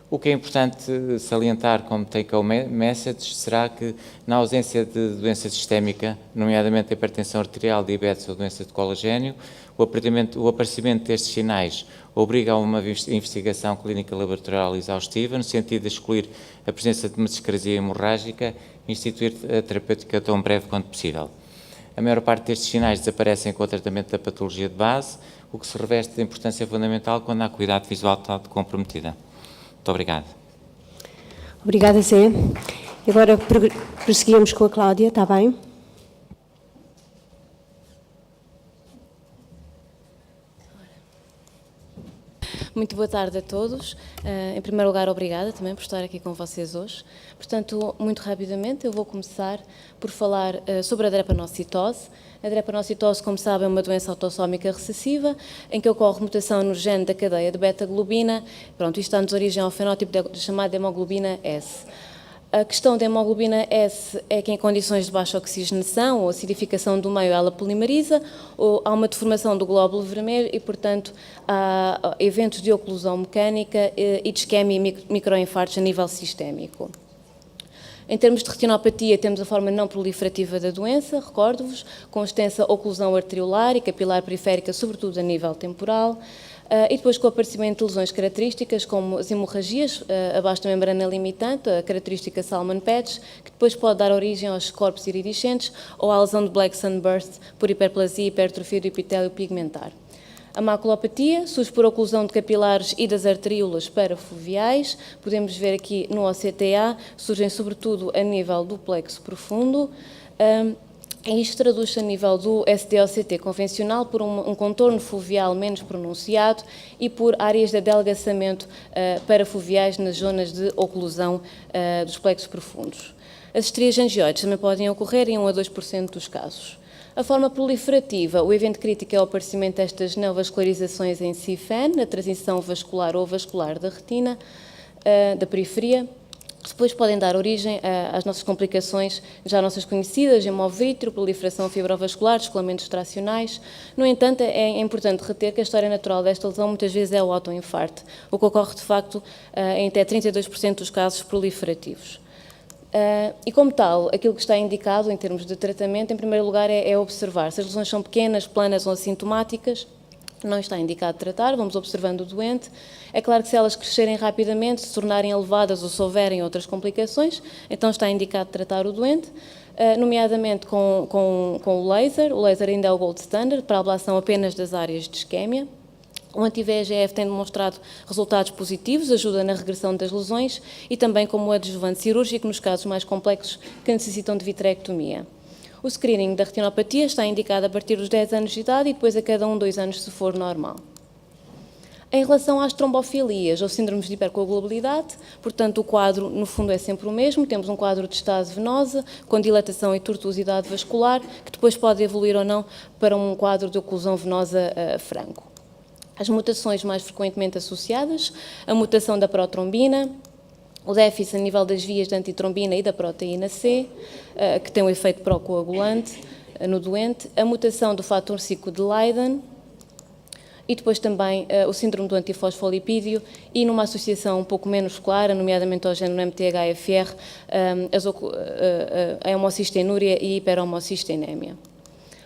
O que é importante salientar como take-home message será que, na ausência de doença sistémica, nomeadamente a hipertensão arterial, diabetes ou doença de colagênio, o aparecimento destes sinais obriga a uma investigação clínica laboratorial exaustiva, no sentido de excluir a presença de uma discrasia hemorrágica e instituir a terapêutica tão breve quanto possível. A maior parte destes sinais desaparecem com o tratamento da patologia de base, o que se reveste de importância fundamental quando a acuidade visual está comprometida. Muito obrigado. Obrigada, Zé. Agora prosseguimos com a Cláudia, está bem? Muito boa tarde a todos. Em primeiro lugar, obrigada também por estar aqui com vocês hoje. Portanto, muito rapidamente, eu vou começar por falar sobre a drepanocitose. A drepanocitose, como sabem, é uma doença autossómica recessiva, em que ocorre mutação no gene da cadeia de beta-globina. Pronto, isto dá-nos origem ao fenótipo chamado hemoglobina S. A questão da hemoglobina S é que em condições de baixa oxigenação ou acidificação do meio ela polimeriza, ou há uma deformação do glóbulo vermelho e, portanto, há eventos de oclusão mecânica e de isquemia e microinfartos a nível sistémico. Em termos de retinopatia, temos a forma não proliferativa da doença, recordo-vos, com extensa oclusão arteriolar e capilar periférica, sobretudo a nível temporal. E depois com o aparecimento de lesões características, como as hemorragias abaixo da membrana limitante, a característica Salmon patch, que depois pode dar origem aos corpos iridescentes ou à lesão de Black Sunburst por hiperplasia e hipertrofia do epitélio pigmentar. A maculopatia surge por oclusão de capilares e das arteríolas parafoveais. Podemos ver aqui no OCTA, surgem sobretudo a nível do plexo profundo. E isto traduz-se a nível do SDOCT convencional por um contorno fluvial menos pronunciado e por áreas de adelgaçamento parafluviais nas zonas de oclusão dos plexos profundos. As estrias angioides também podem ocorrer em 1 a 2% dos casos. A forma proliferativa, o evento crítico é o aparecimento destas neovascularizações em CIFAN, na transição vascular ou vascular da retina, da periferia. Depois podem dar origem às nossas complicações já nossas conhecidas, hemovítrio, proliferação fibrovascular, descolamentos tracionais. No entanto, é importante reter que a história natural desta lesão muitas vezes é o autoinfarto, o que ocorre de facto em até 32% dos casos proliferativos. E como tal, aquilo que está indicado em termos de tratamento, em primeiro lugar, é observar se as lesões são pequenas, planas ou assintomáticas. Não está indicado tratar, vamos observando o doente. É claro que se elas crescerem rapidamente, se tornarem elevadas ou se houverem outras complicações, então está indicado tratar o doente, nomeadamente com o laser. O laser ainda é o gold standard para a ablação apenas das áreas de isquémia. O anti-VEGF tem demonstrado resultados positivos, ajuda na regressão das lesões e também como adjuvante cirúrgico nos casos mais complexos que necessitam de vitrectomia. O screening da retinopatia está indicado a partir dos 10 anos de idade e depois a cada 2 anos se for normal. Em relação às trombofilias ou síndromes de hipercoagulabilidade, portanto, o quadro, no fundo, é sempre o mesmo. Temos um quadro de estase venosa, com dilatação e tortuosidade vascular, que depois pode evoluir ou não para um quadro de oclusão venosa franco. As mutações mais frequentemente associadas, a mutação da protrombina, o déficit a nível das vias de antitrombina e da proteína C, que tem um efeito procoagulante no doente, a mutação do fator 5 de Leiden e depois também o síndrome do antifosfolipídio e numa associação um pouco menos clara, nomeadamente ao género MTHFR, a homocistenúria e hiperhomocistenémia.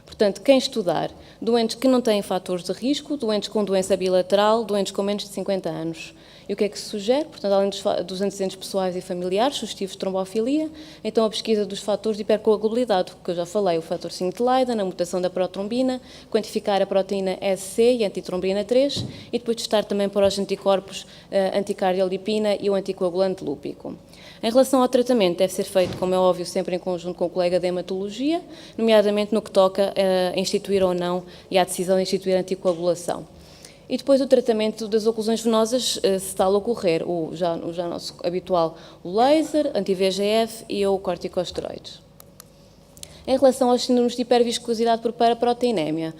Portanto, quem estudar doentes que não têm fatores de risco, doentes com doença bilateral, doentes com menos de 50 anos. E o que é que se sugere? Portanto, além dos antecedentes pessoais e familiares, sugestivos de trombofilia, então a pesquisa dos fatores de hipercoagulabilidade, que eu já falei, o fator 5 de Leiden, a mutação da protrombina, quantificar a proteína SC e a antitrombina 3 e depois testar também para os anticorpos anticardiolipina e o anticoagulante lúpico. Em relação ao tratamento, deve ser feito, como é óbvio, sempre em conjunto com o colega de hematologia, nomeadamente no que toca a instituir ou não e à decisão de instituir a anticoagulação. E depois o tratamento das oclusões venosas, se tal ocorrer, o já nosso habitual, o laser, anti-VEGF e o corticosteroides. Em relação aos síndromes de hiperviscosidade por paraproteinémia,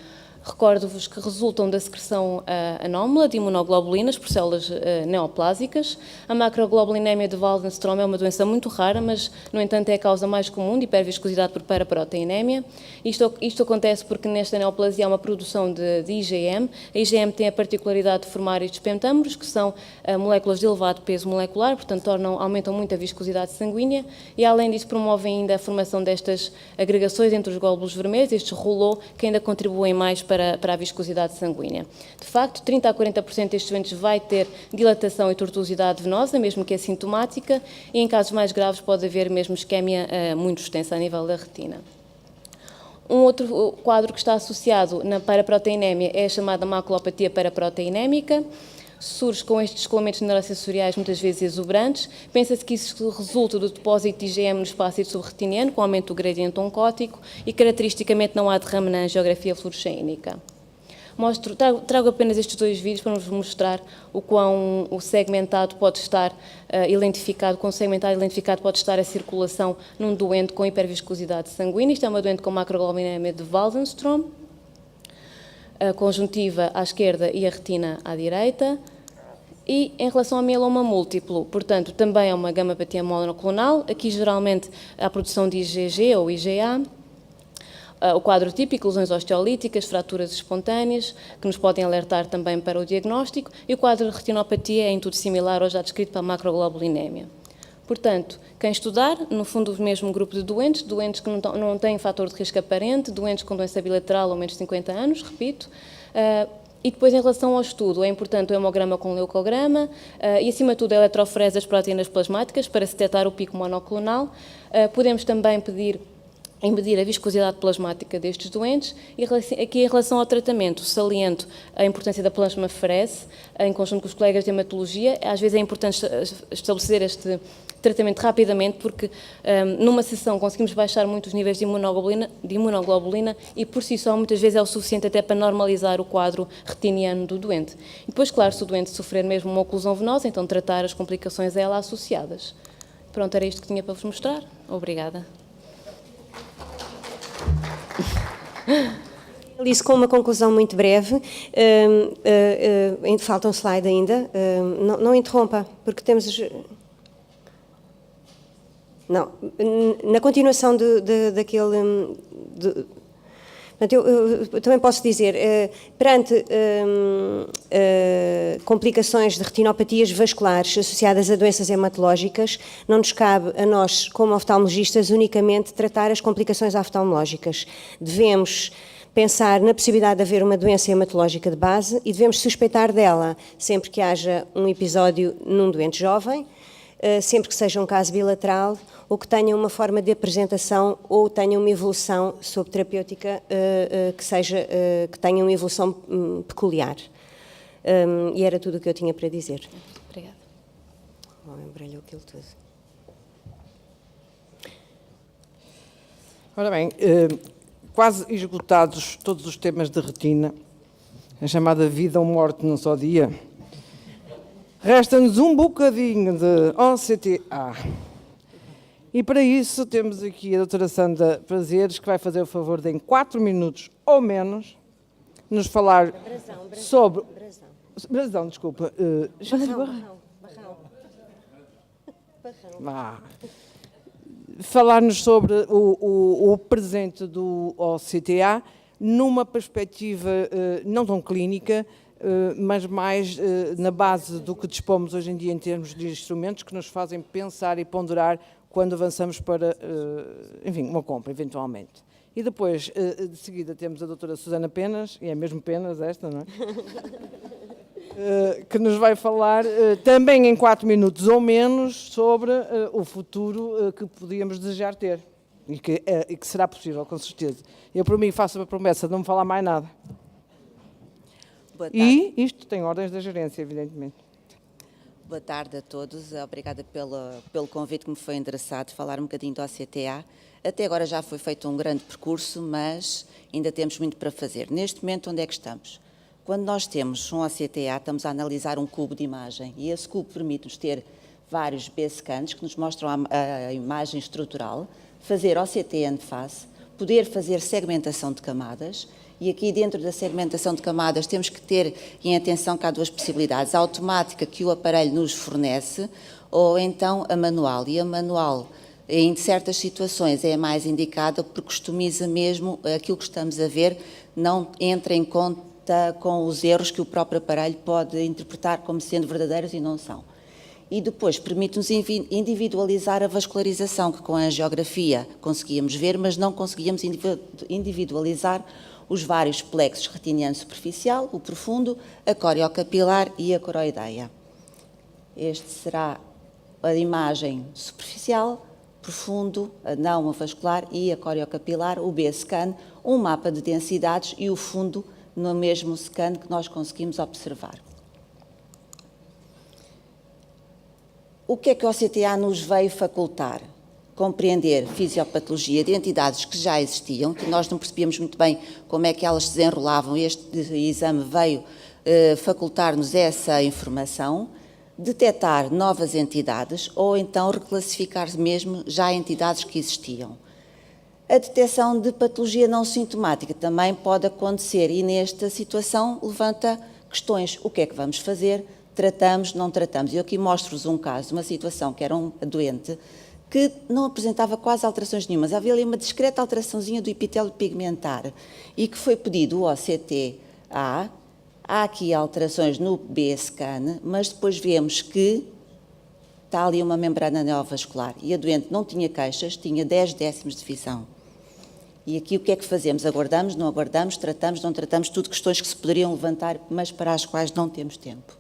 recordo-vos que resultam da secreção anómala de imunoglobulinas por células neoplásicas. A macroglobulinémia de Waldenstrom é uma doença muito rara, mas, no entanto, é a causa mais comum de hiperviscosidade por paraproteinémia. Isto acontece porque nesta neoplasia há uma produção de IgM. A IgM tem a particularidade de formar estes pentâmeros, que são moléculas de elevado peso molecular, portanto, aumentam muito a viscosidade sanguínea e, além disso, promovem ainda a formação destas agregações entre os glóbulos vermelhos, estes rouleaux, que ainda contribuem mais para a viscosidade sanguínea. De facto, 30 a 40% destes doentes vai ter dilatação e tortuosidade venosa, mesmo que assintomática, e em casos mais graves pode haver mesmo isquémia muito extensa a nível da retina. Um outro quadro que está associado na paraproteinémia é a chamada maculopatia paraproteinémica. Surge com estes descolamentos neurosensoriais muitas vezes exuberantes. Pensa-se que isso resulta do depósito de IgM no espaço subretiniano, com aumento do gradiente oncótico e, caracteristicamente, não há derrame na angiografia fluoresceínica. Trago apenas estes 2 vídeos para vos mostrar o quão o segmentado pode estar identificado, com o segmentado identificado pode estar a circulação num doente com hiperviscosidade sanguínea. Isto é uma doente com macroglobulinemia de Waldenstrom, a conjuntiva à esquerda e a retina à direita. E em relação ao mieloma múltiplo, portanto, também é uma gamopatia monoclonal. Aqui, geralmente, há a produção de IgG ou IgA. O quadro típico, lesões osteolíticas, fraturas espontâneas, que nos podem alertar também para o diagnóstico. E o quadro de retinopatia é em tudo similar ao já descrito para a macroglobulinémia. Portanto, quem estudar, no fundo, o mesmo grupo de doentes que não têm fator de risco aparente, doentes com doença bilateral ou menos de 50 anos, repito. E depois, em relação ao estudo, é importante o hemograma com leucograma e, acima de tudo, a eletroforese das proteínas plasmáticas para se detectar o pico monoclonal. Podemos também medir a viscosidade plasmática destes doentes e aqui em relação ao tratamento saliento a importância da plasmaferese em conjunto com os colegas de hematologia. Às vezes é importante estabelecer este tratamento rapidamente, porque numa sessão conseguimos baixar muito os níveis de imunoglobulina e por si só muitas vezes é o suficiente até para normalizar o quadro retiniano do doente. E depois, claro, se o doente sofrer mesmo uma oclusão venosa, então tratar as complicações a ela associadas. Pronto, era isto que tinha para vos mostrar. Obrigada. Isso com uma conclusão muito breve. Falta um slide ainda. Não interrompa, porque temos... Não, na continuação daquele... Portanto, eu também posso dizer, perante complicações de retinopatias vasculares associadas a doenças hematológicas, não nos cabe a nós, como oftalmologistas, unicamente tratar as complicações oftalmológicas. Devemos pensar na possibilidade de haver uma doença hematológica de base e devemos suspeitar dela sempre que haja um episódio num doente jovem, sempre que seja um caso bilateral ou que tenha uma forma de apresentação ou tenha uma evolução subterapêutica que tenha uma evolução peculiar. E era tudo o que eu tinha para dizer. Obrigada. Embrulhou aquilo tudo. Ora bem, quase esgotados todos os temas de retina, a chamada vida ou morte num só dia, resta-nos um bocadinho de OCTA. E para isso temos aqui a doutora Sandra Prazeres, que vai fazer o favor de, em 4 minutos ou menos, nos falar sobre... Brasão, desculpa. Falar-nos sobre o presente do OCTA numa perspectiva não tão clínica, mas mais na base do que dispomos hoje em dia em termos de instrumentos que nos fazem pensar e ponderar quando avançamos para, enfim, uma compra, eventualmente. E depois, de seguida, temos a doutora Susana Penas, e é mesmo Penas esta, não é? Que nos vai falar, também em 4 minutos ou menos, sobre o futuro que podíamos desejar ter. E que será possível, com certeza. Eu, por mim, faço a promessa de não me falar mais nada. E isto tem ordens da gerência, evidentemente. Boa tarde a todos. Obrigada pelo convite que me foi endereçado, falar um bocadinho do OCTA. Até agora já foi feito um grande percurso, mas ainda temos muito para fazer. Neste momento, onde é que estamos? Quando nós temos um OCTA, estamos a analisar um cubo de imagem e esse cubo permite-nos ter vários B-scans que nos mostram a imagem estrutural, fazer OCT de face, poder fazer segmentação de camadas. E aqui dentro da segmentação de camadas temos que ter em atenção que há 2 possibilidades, a automática que o aparelho nos fornece ou então a manual. E a manual, em certas situações, é a mais indicada porque customiza mesmo aquilo que estamos a ver, não entra em conta com os erros que o próprio aparelho pode interpretar como sendo verdadeiros e não são. E depois permite-nos individualizar a vascularização, que com a angiografia conseguíamos ver, mas não conseguíamos individualizar os vários plexos retiniano superficial, o profundo, a coriocapilar e a coroideia. Este será a imagem superficial, profundo, a não vascular e a coriocapilar, o B-scan, um mapa de densidades e o fundo no mesmo scan que nós conseguimos observar. O que é que o OCTA nos veio facultar? Compreender fisiopatologia de entidades que já existiam, que nós não percebíamos muito bem como é que elas se desenrolavam. Este exame veio facultar-nos essa informação, detectar novas entidades ou então reclassificar mesmo já entidades que existiam. A detecção de patologia não sintomática também pode acontecer e nesta situação levanta questões. O que é que vamos fazer? Tratamos, não tratamos? Eu aqui mostro-vos um caso, uma situação que era um doente que não apresentava quase alterações nenhumas. Havia ali uma discreta alteraçãozinha do epitélio pigmentar e que foi pedido o OCTA. Há aqui alterações no B-scan, mas depois vemos que está ali uma membrana neovascular e a doente não tinha queixas, tinha 10 décimos de visão. E aqui o que é que fazemos? Aguardamos, não aguardamos, tratamos, não tratamos, tudo questões que se poderiam levantar, mas para as quais não temos tempo.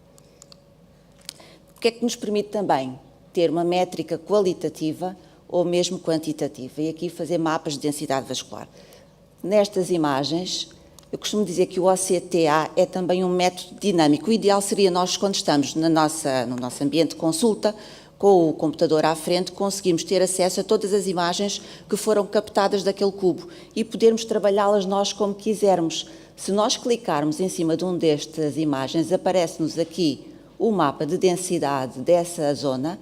O que é que nos permite também? Ter uma métrica qualitativa ou mesmo quantitativa, e aqui fazer mapas de densidade vascular. Nestas imagens, eu costumo dizer que o OCTA é também um método dinâmico. O ideal seria nós, quando estamos no nosso ambiente de consulta, com o computador à frente, conseguimos ter acesso a todas as imagens que foram captadas daquele cubo e podermos trabalhá-las nós como quisermos. Se nós clicarmos em cima de uma destas imagens, aparece-nos aqui o mapa de densidade dessa zona,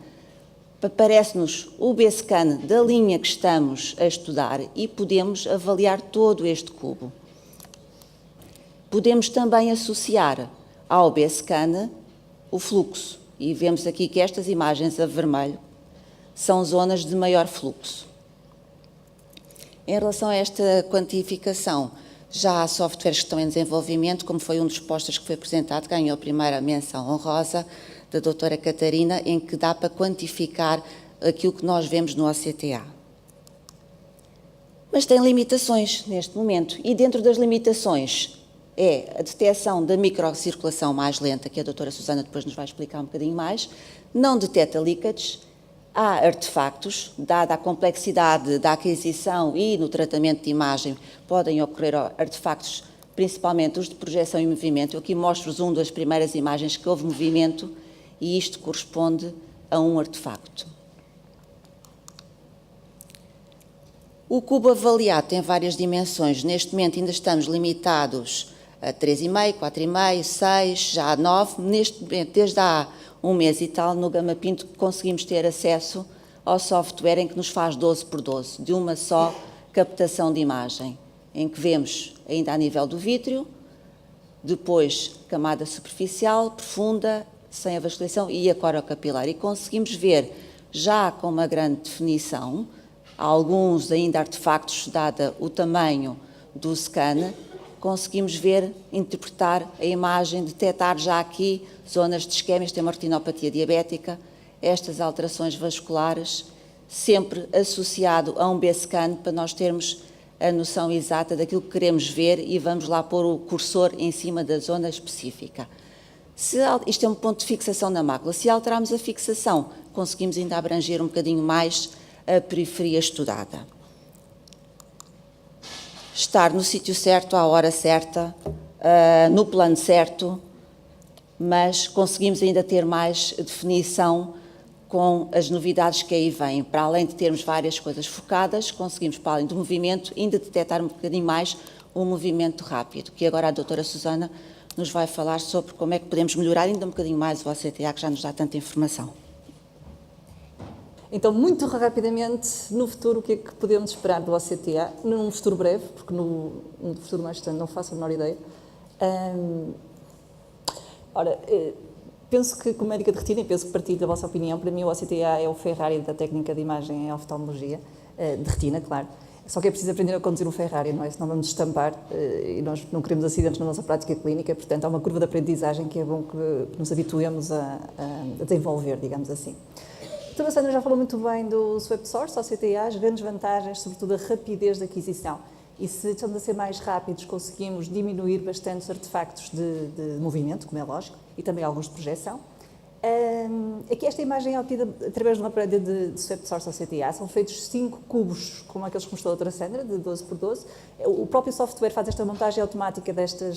aparece-nos o B-scan da linha que estamos a estudar e podemos avaliar todo este cubo. Podemos também associar ao B-scan o fluxo. E vemos aqui que estas imagens a vermelho são zonas de maior fluxo. Em relação a esta quantificação, já há softwares que estão em desenvolvimento, como foi um dos postos que foi apresentado, ganhou a primeira menção honrosa da doutora Catarina, em que dá para quantificar aquilo que nós vemos no OCTA. Mas tem limitações neste momento, e dentro das limitações é a detecção da microcirculação mais lenta, que a doutora Susana depois nos vai explicar um bocadinho mais, não detecta leakages, há artefactos, dada a complexidade da aquisição e no tratamento de imagem, podem ocorrer artefactos, principalmente os de projeção e movimento. Eu aqui mostro-vos uma das primeiras imagens que houve movimento e isto corresponde a um artefacto. O cubo avaliado tem várias dimensões. Neste momento ainda estamos limitados a 3,5, 4,5, 6, já a 9. Neste momento, desde há um mês e tal, no Gama Pinto conseguimos ter acesso ao software em que nos faz 12 por 12, de uma só captação de imagem, em que vemos ainda a nível do vítreo, depois camada superficial, profunda, sem avasculação e a corocapilar. E conseguimos ver, já com uma grande definição, alguns ainda artefactos, dada o tamanho do scan, conseguimos ver, interpretar a imagem, detectar já aqui zonas de isquémias, tem uma retinopatia diabética, estas alterações vasculares, sempre associado a um B-scan para nós termos a noção exata daquilo que queremos ver e vamos lá pôr o cursor em cima da zona específica. Isto é um ponto de fixação na mácula. Se alterarmos a fixação, conseguimos ainda abranger um bocadinho mais a periferia estudada. Estar no sítio certo, à hora certa, no plano certo, mas conseguimos ainda ter mais definição com as novidades que aí vêm. Para além de termos várias coisas focadas, conseguimos, para além do movimento, ainda detectar um bocadinho mais o movimento rápido, que agora a doutora Susana nos vai falar sobre como é que podemos melhorar ainda um bocadinho mais o OCTA, que já nos dá tanta informação. Então, muito rapidamente, no futuro, o que é que podemos esperar do OCTA? Num futuro breve, porque no futuro mais distante não faço a menor ideia. Penso que, como médica de retina, e penso que partilho da vossa opinião, para mim o OCTA é o Ferrari da técnica de imagem em oftalmologia, de retina, claro. Só que é preciso aprender a conduzir um Ferrari, não é? Senão vamos estampar e nós não queremos acidentes na nossa prática clínica, portanto há uma curva de aprendizagem que é bom que nos habituemos a desenvolver, digamos assim. A doutora Sandra já falou muito bem do Swept Source, OCTA, as grandes vantagens, sobretudo a rapidez de aquisição. E se estamos a ser mais rápidos, conseguimos diminuir bastante os artefactos de movimento, como é lógico, e também alguns de projeção. Aqui esta imagem é obtida através de uma parede de Swept Source OCTA. São feitos 5 cubos, como aqueles que mostrou a doutora Sandra, de 12 por 12. O próprio software faz esta montagem automática deste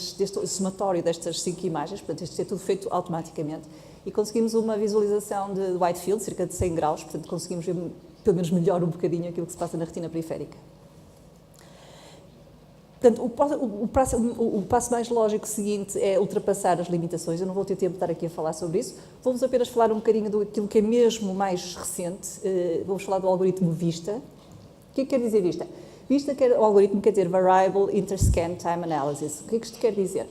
somatório destas 5 imagens, portanto isto é tudo feito automaticamente. E conseguimos uma visualização de wide field, cerca de 100 graus, portanto conseguimos ver pelo menos melhor um bocadinho aquilo que se passa na retina periférica. Portanto, o passo mais lógico seguinte é ultrapassar as limitações. Eu não vou ter tempo de estar aqui a falar sobre isso. Vou-vos apenas falar um bocadinho daquilo que é mesmo mais recente. Vou-vos falar do algoritmo VISTA. O que é que quer dizer VISTA? VISTA, o algoritmo quer dizer Variable Interscan Time Analysis. O que é que isto quer dizer?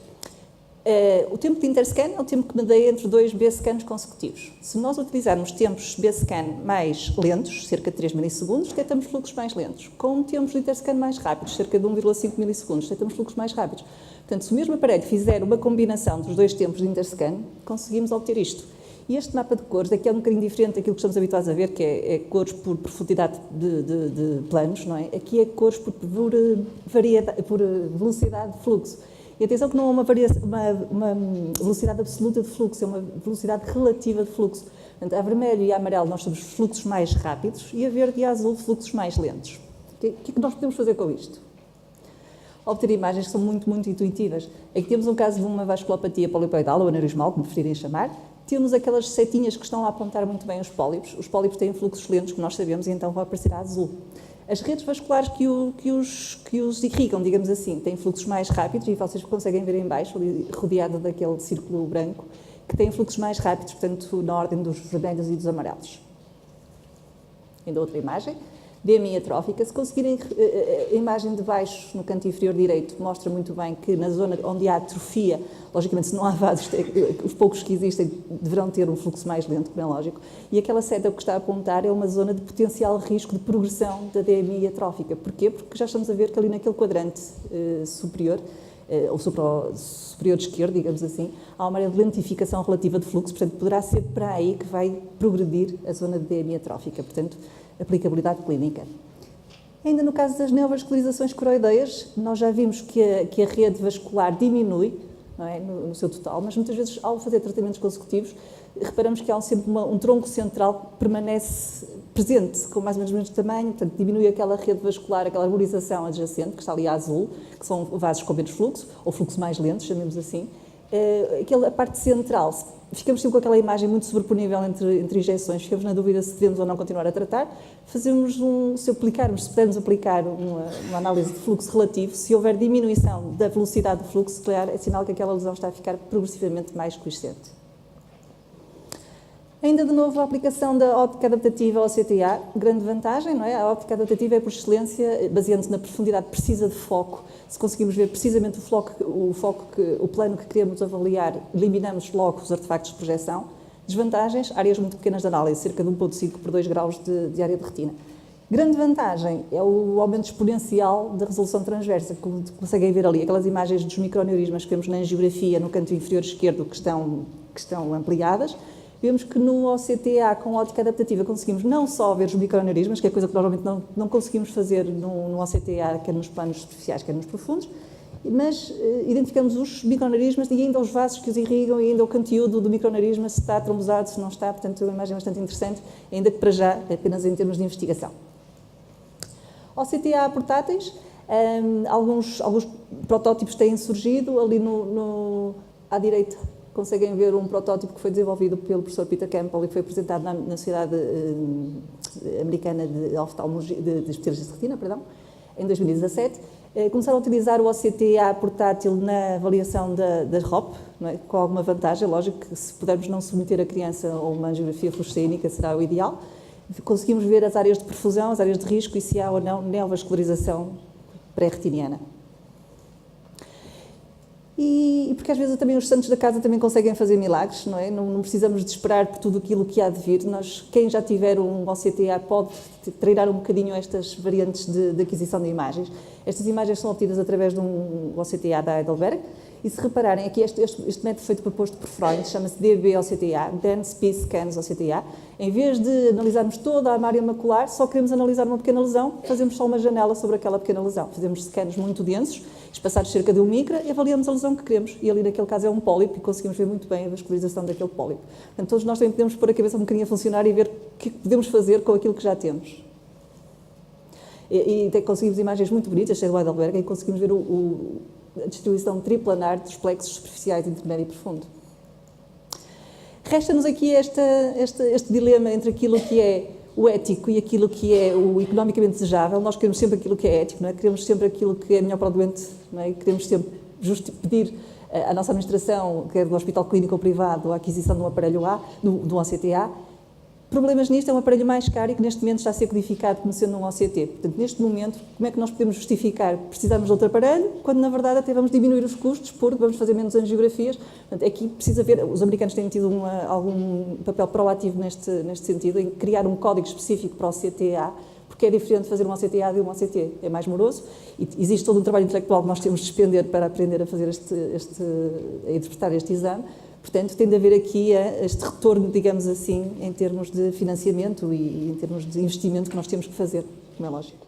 O tempo de interscan é o tempo que medeia entre 2 B-scans consecutivos. Se nós utilizarmos tempos B-scan mais lentos, cerca de 3 milissegundos, detectamos fluxos mais lentos. Com tempos de interscan mais rápidos, cerca de 1,5 milissegundos, detectamos fluxos mais rápidos. Portanto, se o mesmo aparelho fizer uma combinação dos 2 tempos de interscan, conseguimos obter isto. E este mapa de cores aqui é um bocadinho diferente daquilo que estamos habituados a ver, que é cores por profundidade de planos, não é? Aqui é cores por velocidade de fluxo. E atenção que não é uma velocidade absoluta de fluxo, é uma velocidade relativa de fluxo. Portanto, a vermelho e a amarelo nós temos fluxos mais rápidos e a verde e a azul fluxos mais lentos. O que é que nós podemos fazer com isto? Obter imagens que são muito, muito intuitivas. Aqui temos um caso de uma vasculopatia polipoidal ou aneurismal, como preferirem chamar, temos aquelas setinhas que estão a apontar muito bem os pólipos. Os pólipos têm fluxos lentos, como nós sabemos, e então vão aparecer a azul. As redes vasculares que os irrigam, digamos assim, têm fluxos mais rápidos, e vocês conseguem ver em baixo, ali, rodeado daquele círculo branco, que têm fluxos mais rápidos, portanto, na ordem dos vermelhos e dos amarelos. Ainda outra imagem. DMI atrófica. Se conseguirem, a imagem de baixo, no canto inferior direito, mostra muito bem que na zona onde há atrofia, logicamente, se não há vasos, os poucos que existem deverão ter um fluxo mais lento, como é lógico, e aquela seta que está a apontar é uma zona de potencial risco de progressão da DMI atrófica. Porquê? Porque já estamos a ver que ali naquele quadrante superior, ou superior esquerdo, digamos assim, há uma área de lentificação relativa de fluxo, portanto, poderá ser para aí que vai progredir a zona de DMI atrófica, portanto, aplicabilidade clínica. Ainda no caso das neovascularizações coroideias, nós já vimos que a rede vascular diminui, não é, no seu total, mas muitas vezes, ao fazer tratamentos consecutivos, reparamos que há sempre um tronco central que permanece presente, com mais ou menos o mesmo tamanho, portanto, diminui aquela rede vascular, aquela arborização adjacente, que está ali a azul, que são vasos com menos fluxo, ou fluxo mais lento, chamemos assim. A parte central, ficamos sempre com aquela imagem muito sobreponível entre injeções, ficamos na dúvida se devemos ou não continuar a tratar, se pudermos aplicar uma análise de fluxo relativo, se houver diminuição da velocidade do fluxo, claro, é sinal que aquela lesão está a ficar progressivamente mais quiescente. Ainda de novo a aplicação da óptica adaptativa ao CTA, grande vantagem, não é? A óptica adaptativa é por excelência, baseando-se na profundidade precisa de foco. Se conseguimos ver precisamente o plano que queremos avaliar, eliminamos logo os artefactos de projeção. Desvantagens, áreas muito pequenas de análise, cerca de 1,5 por 2 graus de área de retina. Grande vantagem é o aumento exponencial da resolução transversa, como conseguem ver ali, aquelas imagens dos microaneurismas que vemos na angiografia no canto inferior esquerdo que estão ampliadas. Vemos que no OCTA, com ótica adaptativa, conseguimos não só ver os microaneurismas, que é coisa que normalmente não conseguimos fazer no OCTA, quer nos planos superficiais, quer nos profundos, mas identificamos os microaneurismas e ainda os vasos que os irrigam e ainda o conteúdo do microaneurisma, se está trombosado, se não está, portanto é uma imagem bastante interessante, ainda que para já apenas em termos de investigação. OCTA portáteis, alguns protótipos têm surgido, ali à direita conseguem ver um protótipo que foi desenvolvido pelo professor Peter Campbell e foi apresentado na Sociedade Americana de Oftalmologia, de Especialistas de Retina, em 2017. Começaram a utilizar o OCTA portátil na avaliação da ROP, não é? Com alguma vantagem, lógico que se pudermos não submeter a criança a uma angiografia fluorescênica será o ideal. Conseguimos ver as áreas de perfusão, as áreas de risco e se há ou não neovascularização pré-retiniana. E porque às vezes também os santos da casa também conseguem fazer milagres, não é? Não precisamos de esperar por tudo aquilo que há de vir. Quem já tiver um OCTA pode treinar um bocadinho estas variantes de aquisição de imagens. Estas imagens são obtidas através de um OCTA da Heidelberg. E se repararem, aqui este método foi proposto por Freund, chama-se DB-OCTA, Dense Piece Scans OCTA. Em vez de analisarmos toda a área macular, só queremos analisar uma pequena lesão, fazemos só uma janela sobre aquela pequena lesão. Fazemos scans muito densos, espaçados cerca de 1 micra, e avaliamos a lesão que queremos. E ali naquele caso é um pólipo e conseguimos ver muito bem a vascularização daquele pólipo. Portanto, todos nós também podemos pôr a cabeça um bocadinho a funcionar e ver o que podemos fazer com aquilo que já temos. E conseguimos imagens muito bonitas, cheio do Heidelberg, e conseguimos ver a distribuição triplanar dos plexos superficiais, intermédio e profundo. Resta-nos aqui este dilema entre aquilo que é o ético e aquilo que é o economicamente desejável. Nós queremos sempre aquilo que é ético, não é? Queremos sempre aquilo que é melhor para o doente, não é? Queremos sempre pedir à nossa administração, quer do hospital clínico ou privado, a aquisição de um aparelho do OCTA. Problemas nisto, é um aparelho mais caro e que neste momento está a ser codificado como sendo um OCT. Portanto, neste momento, como é que nós podemos justificar precisamos de outro aparelho, quando na verdade até vamos diminuir os custos porque vamos fazer menos angiografias. Portanto, aqui precisa ver, os americanos têm tido algum papel proativo neste sentido, em criar um código específico para o CTA, porque é diferente fazer um OCTA de um OCT, é mais moroso e existe todo um trabalho intelectual que nós temos de despender para aprender a fazer a interpretar este exame. Portanto, tem de haver aqui este retorno, digamos assim, em termos de financiamento e em termos de investimento que nós temos que fazer, como é lógico.